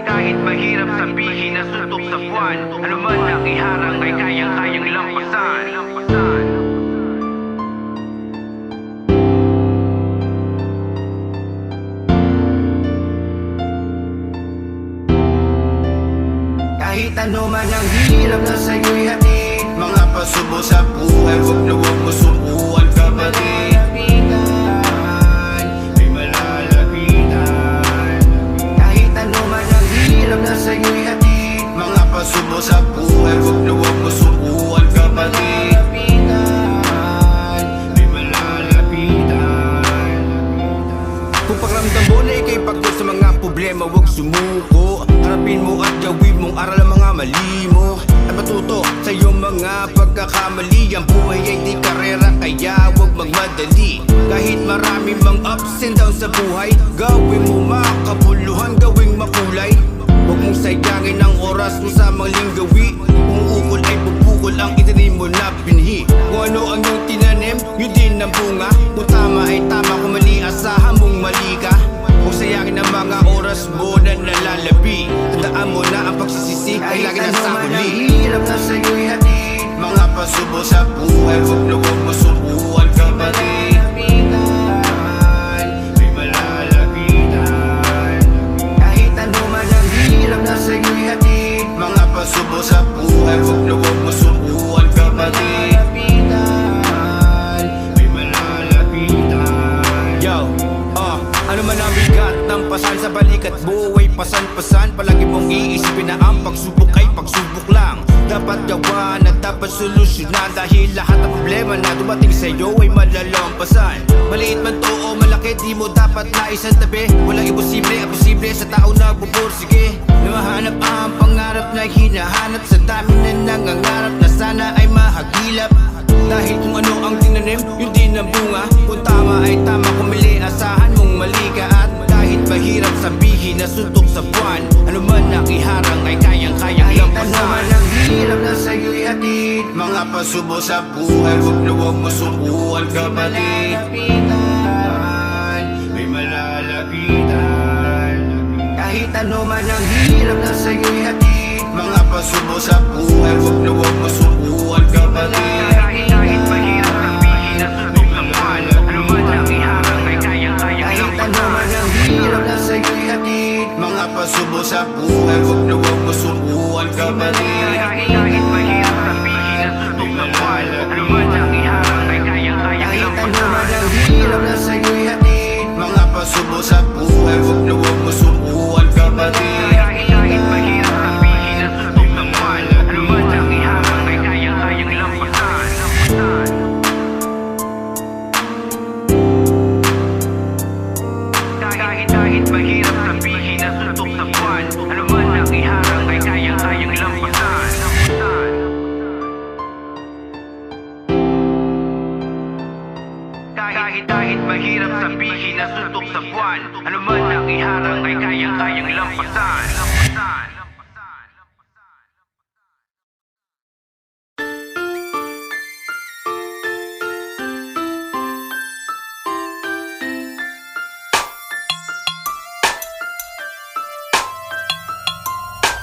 Kahit mahirap sabihin na suntok sa buwan, ano man ang iharang ay kayang-kayang lampasan. Kahit ano man ang hirap na sa'yo'y hatid, mga pasubo sa buhay, wag na wag mo subukan kapatid. May malalapitan. Kahit ano man ang hirap na sa'yo'y hatid, mga pasubo sa buhay, wag na wag mo subukan kapatid. May malalapitan. Kung pakiramdam mo na ika'y pagod sa mga problema, wag sumuko. Harapin mo at gawin mong aral ang mga mali mo, at matuto sa iyong mga pagkakamali. Ang buhay ay di karera, kaya huwag magmadali. Kahit marami mang ups and downs sa buhay, gawin mo makabuluhan, gawing makulay. Huwag mong sayangin ang oras mo sa maling gawi. Kung ukol ay bubukol ang itinim mo na binhi. Kung ano ang iyong tinanim, yun din ang bunga. Kung tama ay tama, kung mali asahan mong mali ka. Huwag sayangin ang mga oras mo na nalalabi. Tandaan mo na ang pagsisisi ay lagi nasa huli. Kahit ano man ang hirap na sa'yo'y hatid, mga pasubo sa buhay, huwag na huwag mo subukan kapatid. May malalapitan. Kahit ano man ang hirap na sa'yo'y hatid, mga pasubo sa buhay, huwag na huwag mo subukan kapatid. May malalapitan. Yo, ano man ang bigat ng pasan sa balikat mo ay pasan-pasan. Palagi mong iisipin na ang pagsubok ay pagsubok lang. Dapat gawan at dapat solusyonan, dahil lahat ng problema na dumating sa'yo ay malalampasan. Maliit man to o malaki, di mo dapat naisan tabi. Walang imposible, ang posible sa tao na bubursige. Nahanap ang pangarap na hinahanap sa dami na nangangarap na sana ay mahagilap. Dahil kung ano ang tinanim, yun din ang bunga. Kung tama ay tama, kung mali asahan mong mali ka. At kahit mahirap sabihin na suntok sa buwan, ano man ang iharang ay kayang-kayang lampasan. Ano man ang hirap na sa'yo'y hatid, mga pasubo sa buhay, wag na wag mo subukan kapatid. May malalapitan. Kahit ano man ang hirap na sa'yo'y hatid, mga pasubo sa buhay, wag na wag mo subukan kapatid. Kahit mahirap sabihin na suntok sa buwan, ano man ang iharang ay kayang-kayang Kahit ano man ang hirap na sa'yo'y hatid, mga pasubo sa buhay, wag na wag mo subukan kapatid. Kahit mahirap sabihin na suntok sa buwan, ano man ang iharang ay kayang-kayang Kahit ano lampasan. man ang hirap na sa'yo'y hatid, mga pasubo sa buhay, wag na wag mo subukan kapatid. Kahit mahirap sabihin na suntok sa buwan, ano man ang iharang ay kayang-kayang lampasan. Kahit mahirap sabihin na suntok sa buwan, ano man ang iharang ay kayang-kayang lampasan. Kahit mahirap sabihin na suntok sa buwan, ano man ang iharang ay kayang-kayang lampasan.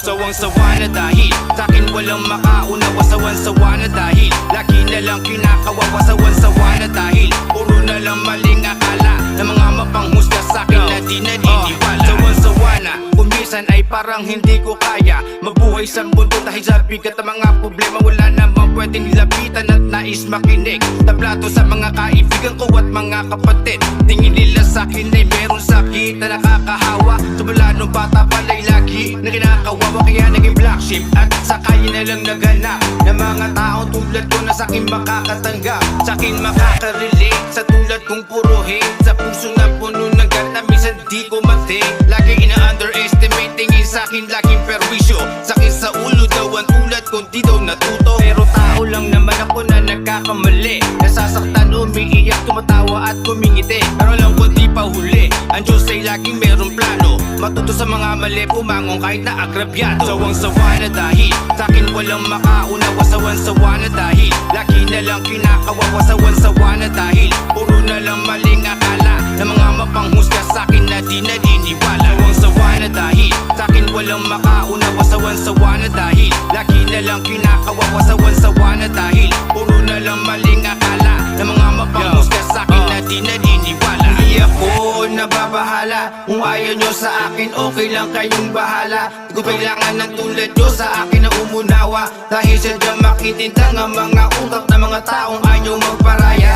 Sawang-sawa na dahil sa'kin walang makaunawa. Sawan-sawa na dahil lagi na lang kinakawawa. Sawan-sawa na dahil puro na lang maling akala ng mga mapanghusga sa'kin na di naniniwala. Sawan-sawa na kung minsan ay parang hindi ko kaya mabuhay sa mundo dahil sa bigat ng mga problema. Wala namang pwedeng lapitan at nais makinig. Taplato sa mga kaibigan ko at mga kapatid. Tingin nila sa'kin ay meron sakit na nakakahawa. Tumula nung bata pala'y lagi na kinakawawa, kaya naging black sheep. At sa kanya na lang naghanap ng mga taong tulad ko na sa'kin makakatanggap, sa'kin makakarelate. Sa tulad kong puro hate, sa puso na puno ng gata, minsan di ko mati. Lagi ina-underestimate, tingin sa'kin laging perwisyo. Sakit sa ulo daw ang tulad ko, di daw natuto. Pero tao lang naman ako na nagkakamali. Nasasaktan, umiiyak, tumatawa at kumingiti. Pero alam ko di pa huli, ang Diyos ay laging merong plano. Matuto sa mga mali, pumangong kahit na agrabyado. Sawang-sawa na dahil sa'kin walang makaunawa. Sawan-sawa na dahil lagi na lang kinakawawa. Sawan-sawa na dahil puro na lang maling akala ng mga mapanghusga sa'kin na di naniniwala. Sawang-sawa na dahil sa'kin walang makaunawa. Sawan-sawa na dahil lagi na lang kinakawawa. Sawan-sawa na dahil puro na lang maling akala ng mga mapanghusga sa'kin na di naniniwala. Hindi ako nababahala, kung ayaw nyo sa akin okay lang kayong bahala. Di ko kailangan ng tulad nyo sa akin na umunawa, dahil sadyang makitintang ang mga utak ng mga taong ayaw magparaya.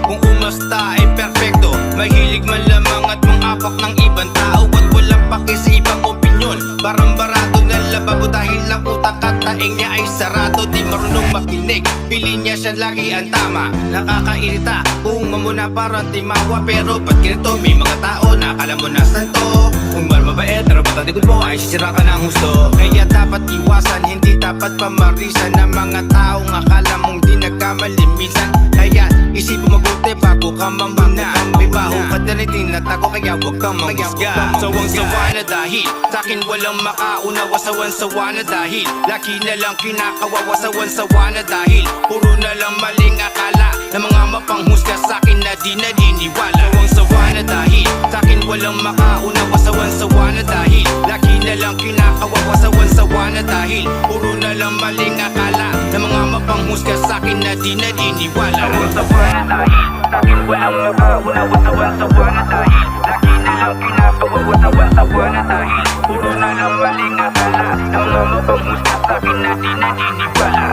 Kung umasta ay perfecto, mahilig man lamang at mangapak ng ibang tao at walang paki sa ibang opinyon. Parang barado na lababo dahil ang utak at taing niya ay sarado. Di marunong makinig, pili niya siya lagi ang tama. Nakakairita kung mamuna parang timawa. Pero ba't ganito may mga tao na akala mo na santo? Kung mabait pero ba't ang likod mo ay sisira ka ng husto. Kaya dapat iwasan, hindi dapat pamarisan ng mga taong akala mong di nagkamali minsan. Kaya isipin mabuti bago ka mamuna. May baho ka na rin tinatago, kaya huwag kang mamusga. Sawang-sawa na dahil sa'kin walang makaunawa. Sawan-sawa na dahil lagi na lang kinakawawa. Sawan-sawa na dahil puro na lang maling akala ng mga mapanghusga sa'kin na di naniniwala. Sawang-sawa na dahil sa'kin walang makaunawa. Sawan-sawa na dahil lagi na lang kinakawawa. Sawan-sawa na dahil puro na lang maling akala ng mga mapanghusga sa'kin na di naniniwala. Sawan-sawa na dahil sa'kin walang makaunawa. Sawan-sawa na dahil lagi na lang kinakawawa. Sawan-sawa na dahil puro na lang maling akala ng mga mapanghusga sa'kin na di naniniwala.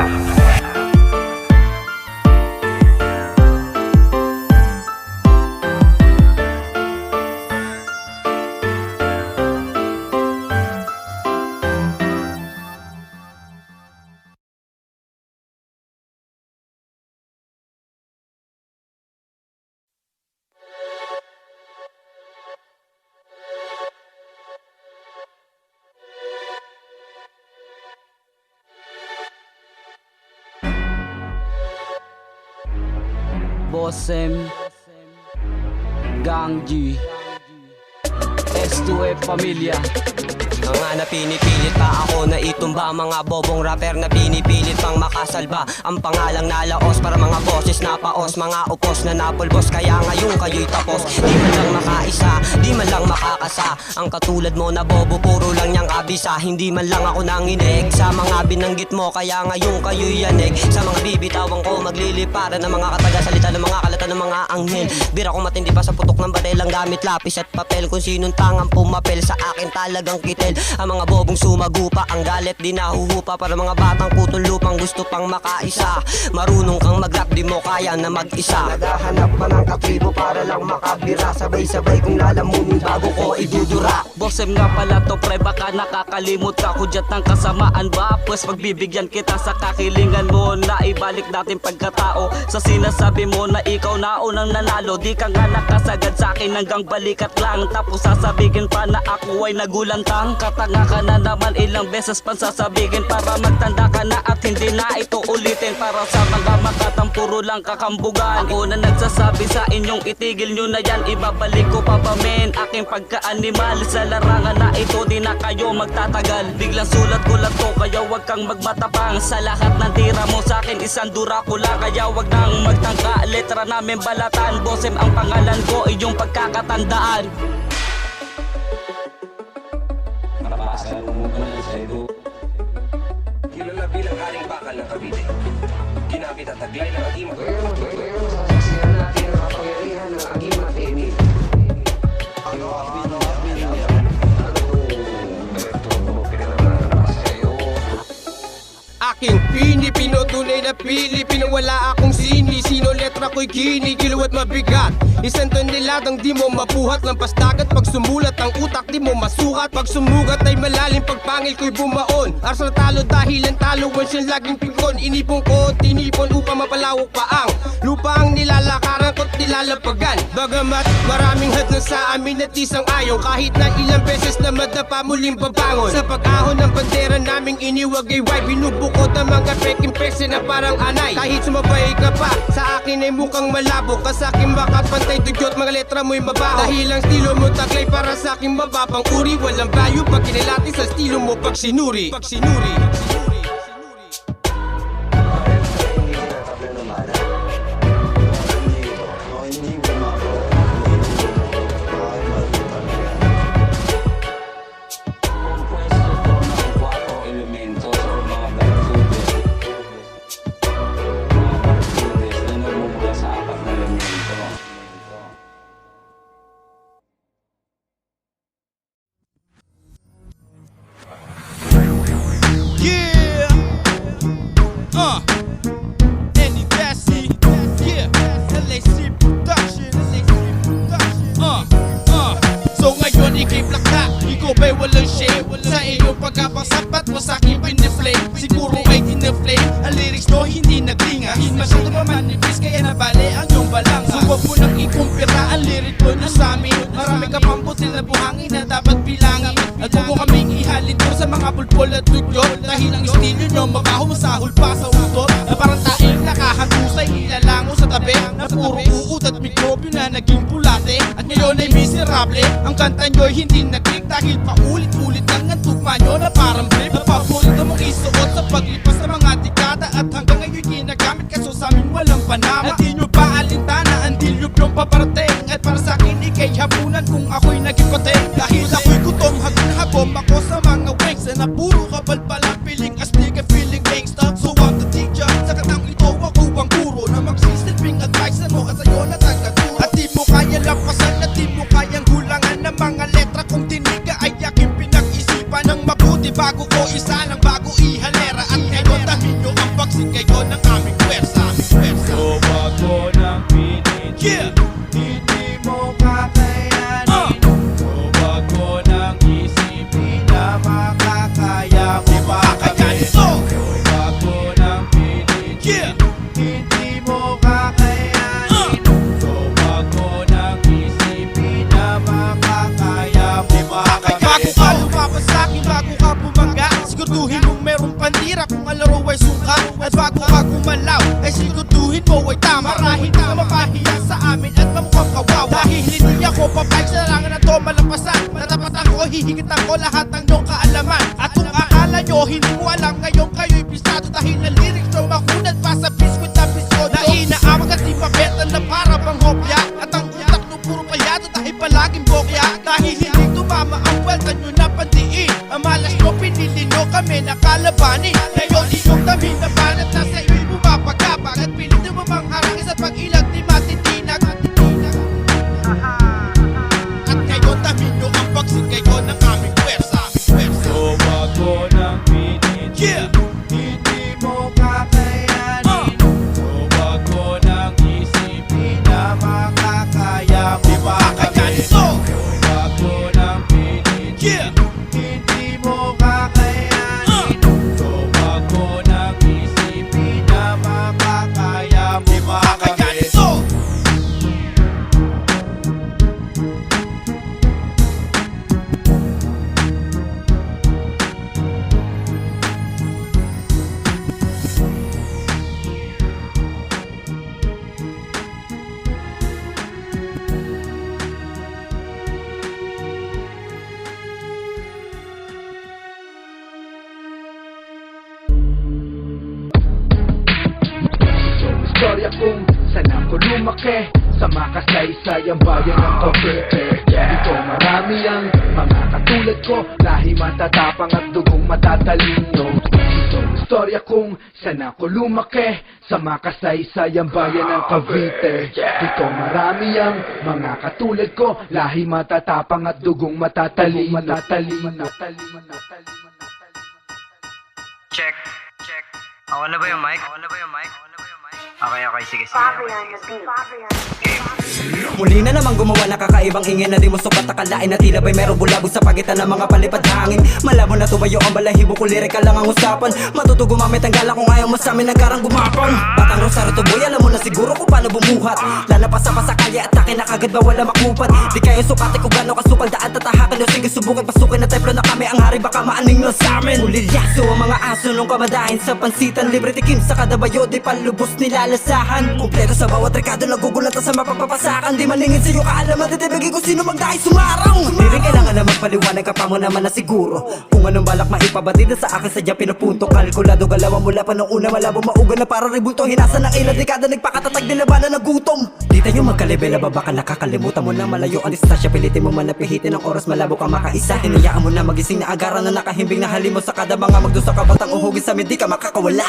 Bossem, Gang G, S2F Pamilya. Mga napinipilit pa ako na itumba, mga bobong rapper na pinipilit pang makasalba. Ang pangalang nalaos para mga boses na paos, mga upos na napulbos, kaya ngayon kayo'y tapos. Di man lang makaisa, di man lang makakasa. Ang katulad mo na bobo, puro lang niyang kabisa. Hindi man lang ako nanginig sa mga binanggit mo, kaya ngayon kayo'y yanig. Sa mga bibitawan ko magliliparan ng mga kataga-salita ng mga kalata ng mga anghel. Bira ko matindi pa sa putok ng barelang gamit lapis at papel. Kung sinong tangang pumapel sa akin talagang kitel. Ang mga bobong sumagupa, ang galit di nahuhupa. Para mga batang kutong lupang gusto pang makaisa. Marunong kang mag-rap, di mo kaya na mag-isa. Naghahanap pa ng katribo para lang makabira. Sabay-sabay kong lalamunin bago ko idudura. Bossem nga pala to pre, baka nakakalimot ka. Hudyat ng kasamaan ba? Pues pagbibigyan kita sa kakilingan mo. Na ibalik natin pagkatao sa sinasabi mo na ikaw na unang nanalo. Di ka nga nakasagad sa akin hanggang balikat lang. Tapos sasabihin pa na ako ay nagulantang. Katanga ka na naman, ilang beses pang sasabihin para magtanda ka na at hindi na ito ulitin. Para sa mga makatang puro lang kakambugan. Ako na nagsasabi sa inyong itigil nyo na yan. Ibabalik ko pa ba men aking pagka-animal. Sa larangan na ito di na kayo magtatagal. Biglang sulat ko lang to kaya wag kang magmatapang. Sa lahat ng tira mo sa akin isang Dracula, kaya wag nang magtangka. Letra namin balatan, Bossem ang pangalan ko, iyong pagkakatandaan. Kilala bilang haring bakal ng Cavite. Ginamit at taglay ng agimat. Aking pinipinot tunay na Pilipino, wala akong sino letra ko'y kinikilo at mabigat. Isang toneladang di mo mapuhat, lampas dagat pag sumulat ang utak di mo masukat. Pag sumugat ay malalim, pag pangil ko'y bumaon. Ars na talo dahil ang taloan siyang laging pikon. Inipon ko, tinipon upang mapalawak pa ang lupa ang nilalakaran ko't nilalapagan. Bagamat maraming hadlang sa amin at isang ayaw, kahit na ilang beses na madapa muling babangon. Sa pag-ahon ng bandera naming iniwagay why binubukod ang mga peking pese na parang anay. Kahit sumabay ka pa, sa akin ay mukhang malabo. Ka sa akin makapantay dugyot, mga letra mo'y mabaho. Dahil ang estilo mo taglay para sa akin mababang uri. Walang value pag kinilati sa estilo mo pag sinuri. Any Bessie, yeah, LAC Production, So ngayon ikay plaka, ikaw ba'y walang shame? Sa iyong pagkapangsapat mo sa'kin piniflame. Siguro ay tiniflame, ang lyrics no hindi naglinga. Hindi masyado mamanifest kaya nabali ang iyong balang. Huwag mo nang ikumpira ang lyric ko na sa'min. Marami ka pang butil na buhangin na dapat bilangin. At huwag mo kaming ihalin doon sa mga pulpol at dugyot. Dahil ang estilo nyo mabaho masahol pa sa utot. Na parang taing nakahantusay, nilalango sa tabi. Na puro uod at mikrobyo na naging bulate. At ngayon ay miserable, ang kanta nyo'y hindi nag-click. Dahil paulit-ulit lang ang tugma nyo na parang brief. Napapunta mong isuot sa paglipas ng mga dekada. At hanggang ngayon ginagamit kaso sa amin walang panama. At di nyo pa alintana, ang dilyop yung paparating. At para sa akin ikay hapunan kung ako'y naging pating. Dahil ako'y gutom, hagom ako sa mga wings. Na puro kapal pala, feeling astig at feeling gangsta. So I'm the teacher, sa katang ito ako ang guro. Na magsisilbing advice mo at sa'yo na tagaturo. At di mo kaya lampasan at di mo kayang hulangan ng mga letra. Kung tiniga ay aking pinag-isipan ng mabuti bago ko isa lang bago ihalera. At ngayon dahil nyo ang pagsing kayo ng aming pwersa. So wag mo nang pinitin, Yeah! hindi mo kakayanin. So wag mo nang isipin na makakaya mo ba kami. Kakayanin to! So wag mo nang pinitin, Yeah! hindi mo kakayanin. So wag mo nang isipin na makakaya mo ba kami. Bago ka lumabas sa'kin, bago ka bumaga, siguraduhin mong merong pandira kung ang laro ay suka. At bago ka gumalaw, ay siguraduhin mo ay tama. Para hindi ka mapahiya sa amin at mamukhang kawawa. Dahil hindi ako papayag sa larangan na to malampasan. Natapat ako, hihigit ako lahat ng iyong kaalaman. At kung akala nyo, hindi mo alam ngayon kayo'y pisado. Dahil ang lyrics nyo makunat pa sa biskwit na bisyoto. Na inaawag at di mabetan na para bang hopya. At ang utak nyo puro payado dahil palaging bokya. Dahil hindi tumama ang welta nyo na pandiin. Ang malas nyo pinili nyo kami nakalabanin. Ngayon inyong dami na banat na sa iyo'y bumapagabang. At pilit nyo mamangharang sa pag-ilag di matitinag. At ngayon dami nyo ang pagsing kayo ng aming pwersa. So wag mo nang pinitin, Yeah! hindi mo kakayanin. So wag mo nang isipin na makakaya mo ba kami. Kakayanin to! Wag mo nang pinitin, Yeah! hindi mo kakayanin. So wag mo nang isipin na makakaya mo ba kami. Kakayanin to! Istorya kung saan ako lumaki sa makasaysayang bayan ng Cavite. Dito marami ang mga katulad ko, lahi matatapang at dugong matatalino. Ito istorya kung saan ako lumaki sa makasaysayang bayan ng Cavite. Dito marami ang mga katulad ko, lahi matatapang at dugong matatalino. Check. Ako na ba yung mic? Okay, sige. Muli na namang gumawa ng kakaibang ingin na di mo sukat akalain na tila ba'y merong bulabog sa pagitan ng mga palipad hangin. Malabo na tumayo ang balahibo ko, lirikal lang ang usapan. Matuto gumamit ang gala kung ayaw mo sa amin nagkarang gumapang. Batang Rosario Tuboy, alam mo na siguro kung paano bumuhat. Lalapasa pa sa kalye at takin na kagad ba wala makupat. Di kayo sukati kung gano'n kasukal daan tatahakan o sige subukan pasukin na templo na kami ang hari baka maaning na sa amin. Ulilyaso ang mga aso nung kamadahin sa pansitan. Libre tikim sa kada bayo di palubos nilalasahan. Kompleto sa bawat rekado nagugulatan sa mapapapasakan. Di maningin sa'yo kaalaman titibigin kung sino magdahi sumarang. Di rin kailangan na magpaliwanag ka pa mo naman na siguro kung anong balak maipabatid sa akin sadya pinupunto. Kalkulado galawan mula pa nung una malabo mauga na para ribulto. Hinasa ng ilang dekada nagpakatatag nilabanan ng gutom. Di tayo magkalibela ba baka nakakalimutan mo na malayo ang distansya. Pilitin mo man na pihitin ang oras malabo ka makaisa. Hinayaan mo na magising na agaran na nakahimbing na halimos sa kada mga magdusa ka batang uhugin sa di ka makakawala.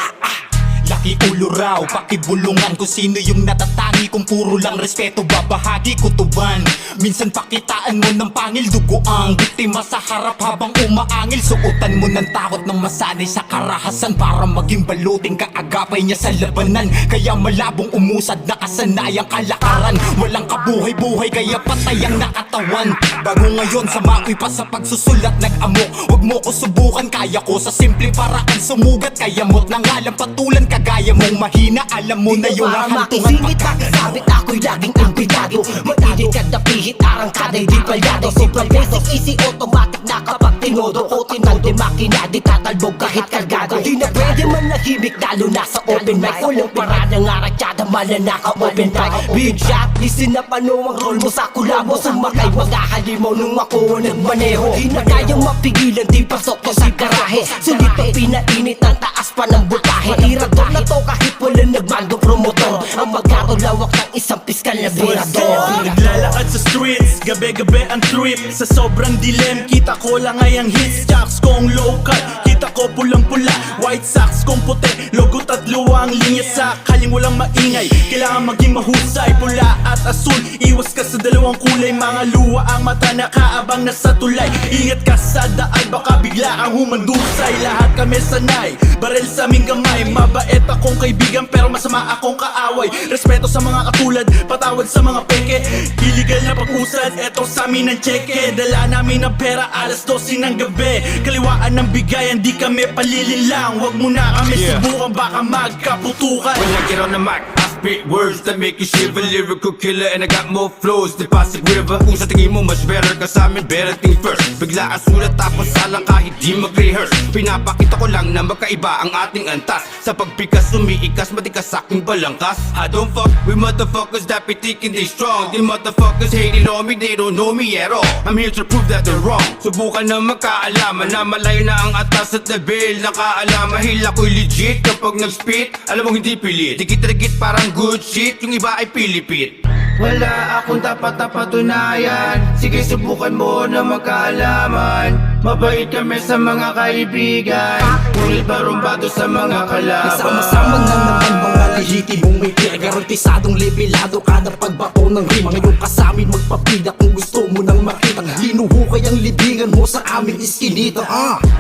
Laki ulo raw, pakibulungan kung sino yung natatangi. Kung puro lang respeto, babahagi kutuban. Minsan pakitaan mo ng pangil, dugo ang biktima sa harap habang umaangil. Suotan mo ng takot ng masanay sa karahasan para maging baluting kaagapay niya sa labanan. Kaya malabong umusad na kasanayang kalakaran. Walang kabuhay-buhay kaya patay ang nakatawan. Bago ngayon sa makoy pa sa pagsusulat nag-amok. Huwag mo ko subukan, kaya ko sa simpleng paraan sumugat. Kaya mo't nangalang patulan kagaya mong mahina. Alam mo na yung hahantungan Sabit ako'y laging imbitado. Matinit ka na pihit, arangkada hindi palyado. Simple basic, easy, automatic na kapag tinodo ko tinalde makina, di tatalbog kahit kargado. Di na pwede manahimik lalo na sa open mic. Walang paraan ng aratyada, malanaka open mic. Big shot, listen na paano ang role mo sa kulabo. Sumakay mga halimaw nung ako nagmaneho. Di na kayang mapigilan, di pasok ko sa garahe. Sulit pa pinainit ng taas pa ng butahe. Irador na to kahit wala nagmando promotor. Ang magkatulawak ng isang piskal na birador. Naglalakad sa streets, gabi-gabi ang trip. Sa sobrang dilim, kita ko lang ay ang hits. Jacks kong low cut, kita ko pulang-pula. White socks kong puti, logo tatlo ang linya sa kaling walang maingay. Kailangan maging mahusay, pula at asul. Iwas ka sa dalawang kulay, mga luwa ang mata nakaabang na sa tulay. Ingat ka sa daan, baka bigla ang humandusay. Lahat kami sanay, baril sa aming gamay. Mabait akong kaibigan pero masama akong kaaway. Respeto sa mga katulad, patawad sa mga peke. Illegal na pag-usad, eto sa amin ang cheque. Dala namin ang pera, alas 12 ng gabi. Kaliwaan ng bigayan, di kami palililang. Huwag mo na kami subukan, baka magkaputukan. When I get on the mic, I spit words that make you shiver. Lyrical killer and I got more flows than Pasig River. Kung sa tingin mo mas better ka sa amin, better things first. Bigla ang sulat tapos salang kahit di mag-rehearse. Pinapakita ko lang na magkaiba ang ating antas. Sa pagpikas, umiikas, matikas sa aking balangkas. I don't fuck with motherfuckers that be thinking they strong. The motherfuckers hating on me, they don't know me at all. I'm here to prove that they're wrong. Subukan na magkaalaman na malayo na ang atas at level. Nakaalaman, hila ko'y legit kapag nag-spit. Alam mo hindi pilit, dikit-dikit parang good shit. Yung iba ay pilipit. Wala akong dapat na patunayan. Sige subukan mo na magkaalaman. Mabait kami sa mga kaibigan, ngunit barumbado sa mga kalaban. Sama-sama na naman mga lehitimong may tiya. Garantisadong levelado kada pagbato ng rima. Ngayon ka sa amin magpapida kung gusto mo nang makita. Linuhukay ang libingan mo sa aming iskinita.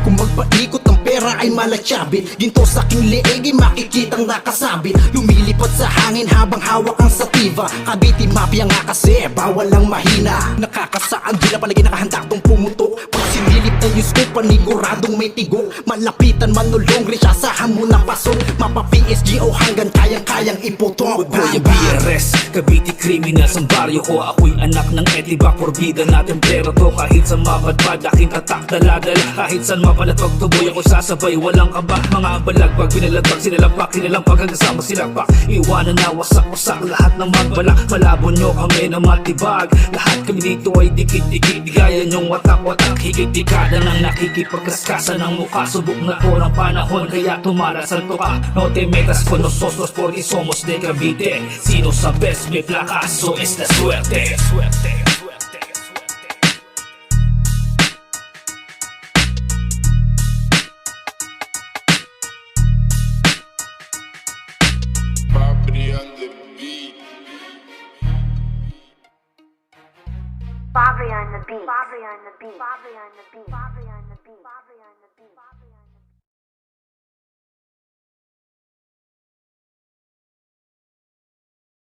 Kung magpaikot ng pera ay malatsyabi. Ginto sa aking leegi makikitang nakasabit. Lumilipad sa hangin habang hawak ang sativa. Kabiti mafia nga kasi bawal lang mahina. Nakakasaan dila palagi nakahanda tong pumutok. Pag sinilip na yung scoop paniguradong may tigok. Malapitan manulong resyasahan mo na pasok. Mapa PSG o hanggang kayang-kayang iputok. Boy ang BRS, Cavite criminals ang baryo ko. Ako'y anak ng Etiba, porbida natin pero to. Kahit sa mabadbad, aking tatak daladala. Kahit saan mapalatog tuboy ako sasabay. Walang kaba, mga balagpag, pinalagpag, sinalapak, sinalampag hanggang sa masilapak. Iwanan na wasak-wasak lahat ng magbalak. Malabo nyo kami na matibag. Lahat kami dito ay dikit-dikit. Gaya nyong watak-watak, higit dekada nang nakikipagkaskasan ng mukha. Subok na ko ng panahon kaya tumarasal to ka. No te metas con nosotros porque somos de Cavite. Si no sabes mi fracaso es la suerte. Bobby on the beat. Bobby on the beat. Bobby on the beat. Bobby on the beat.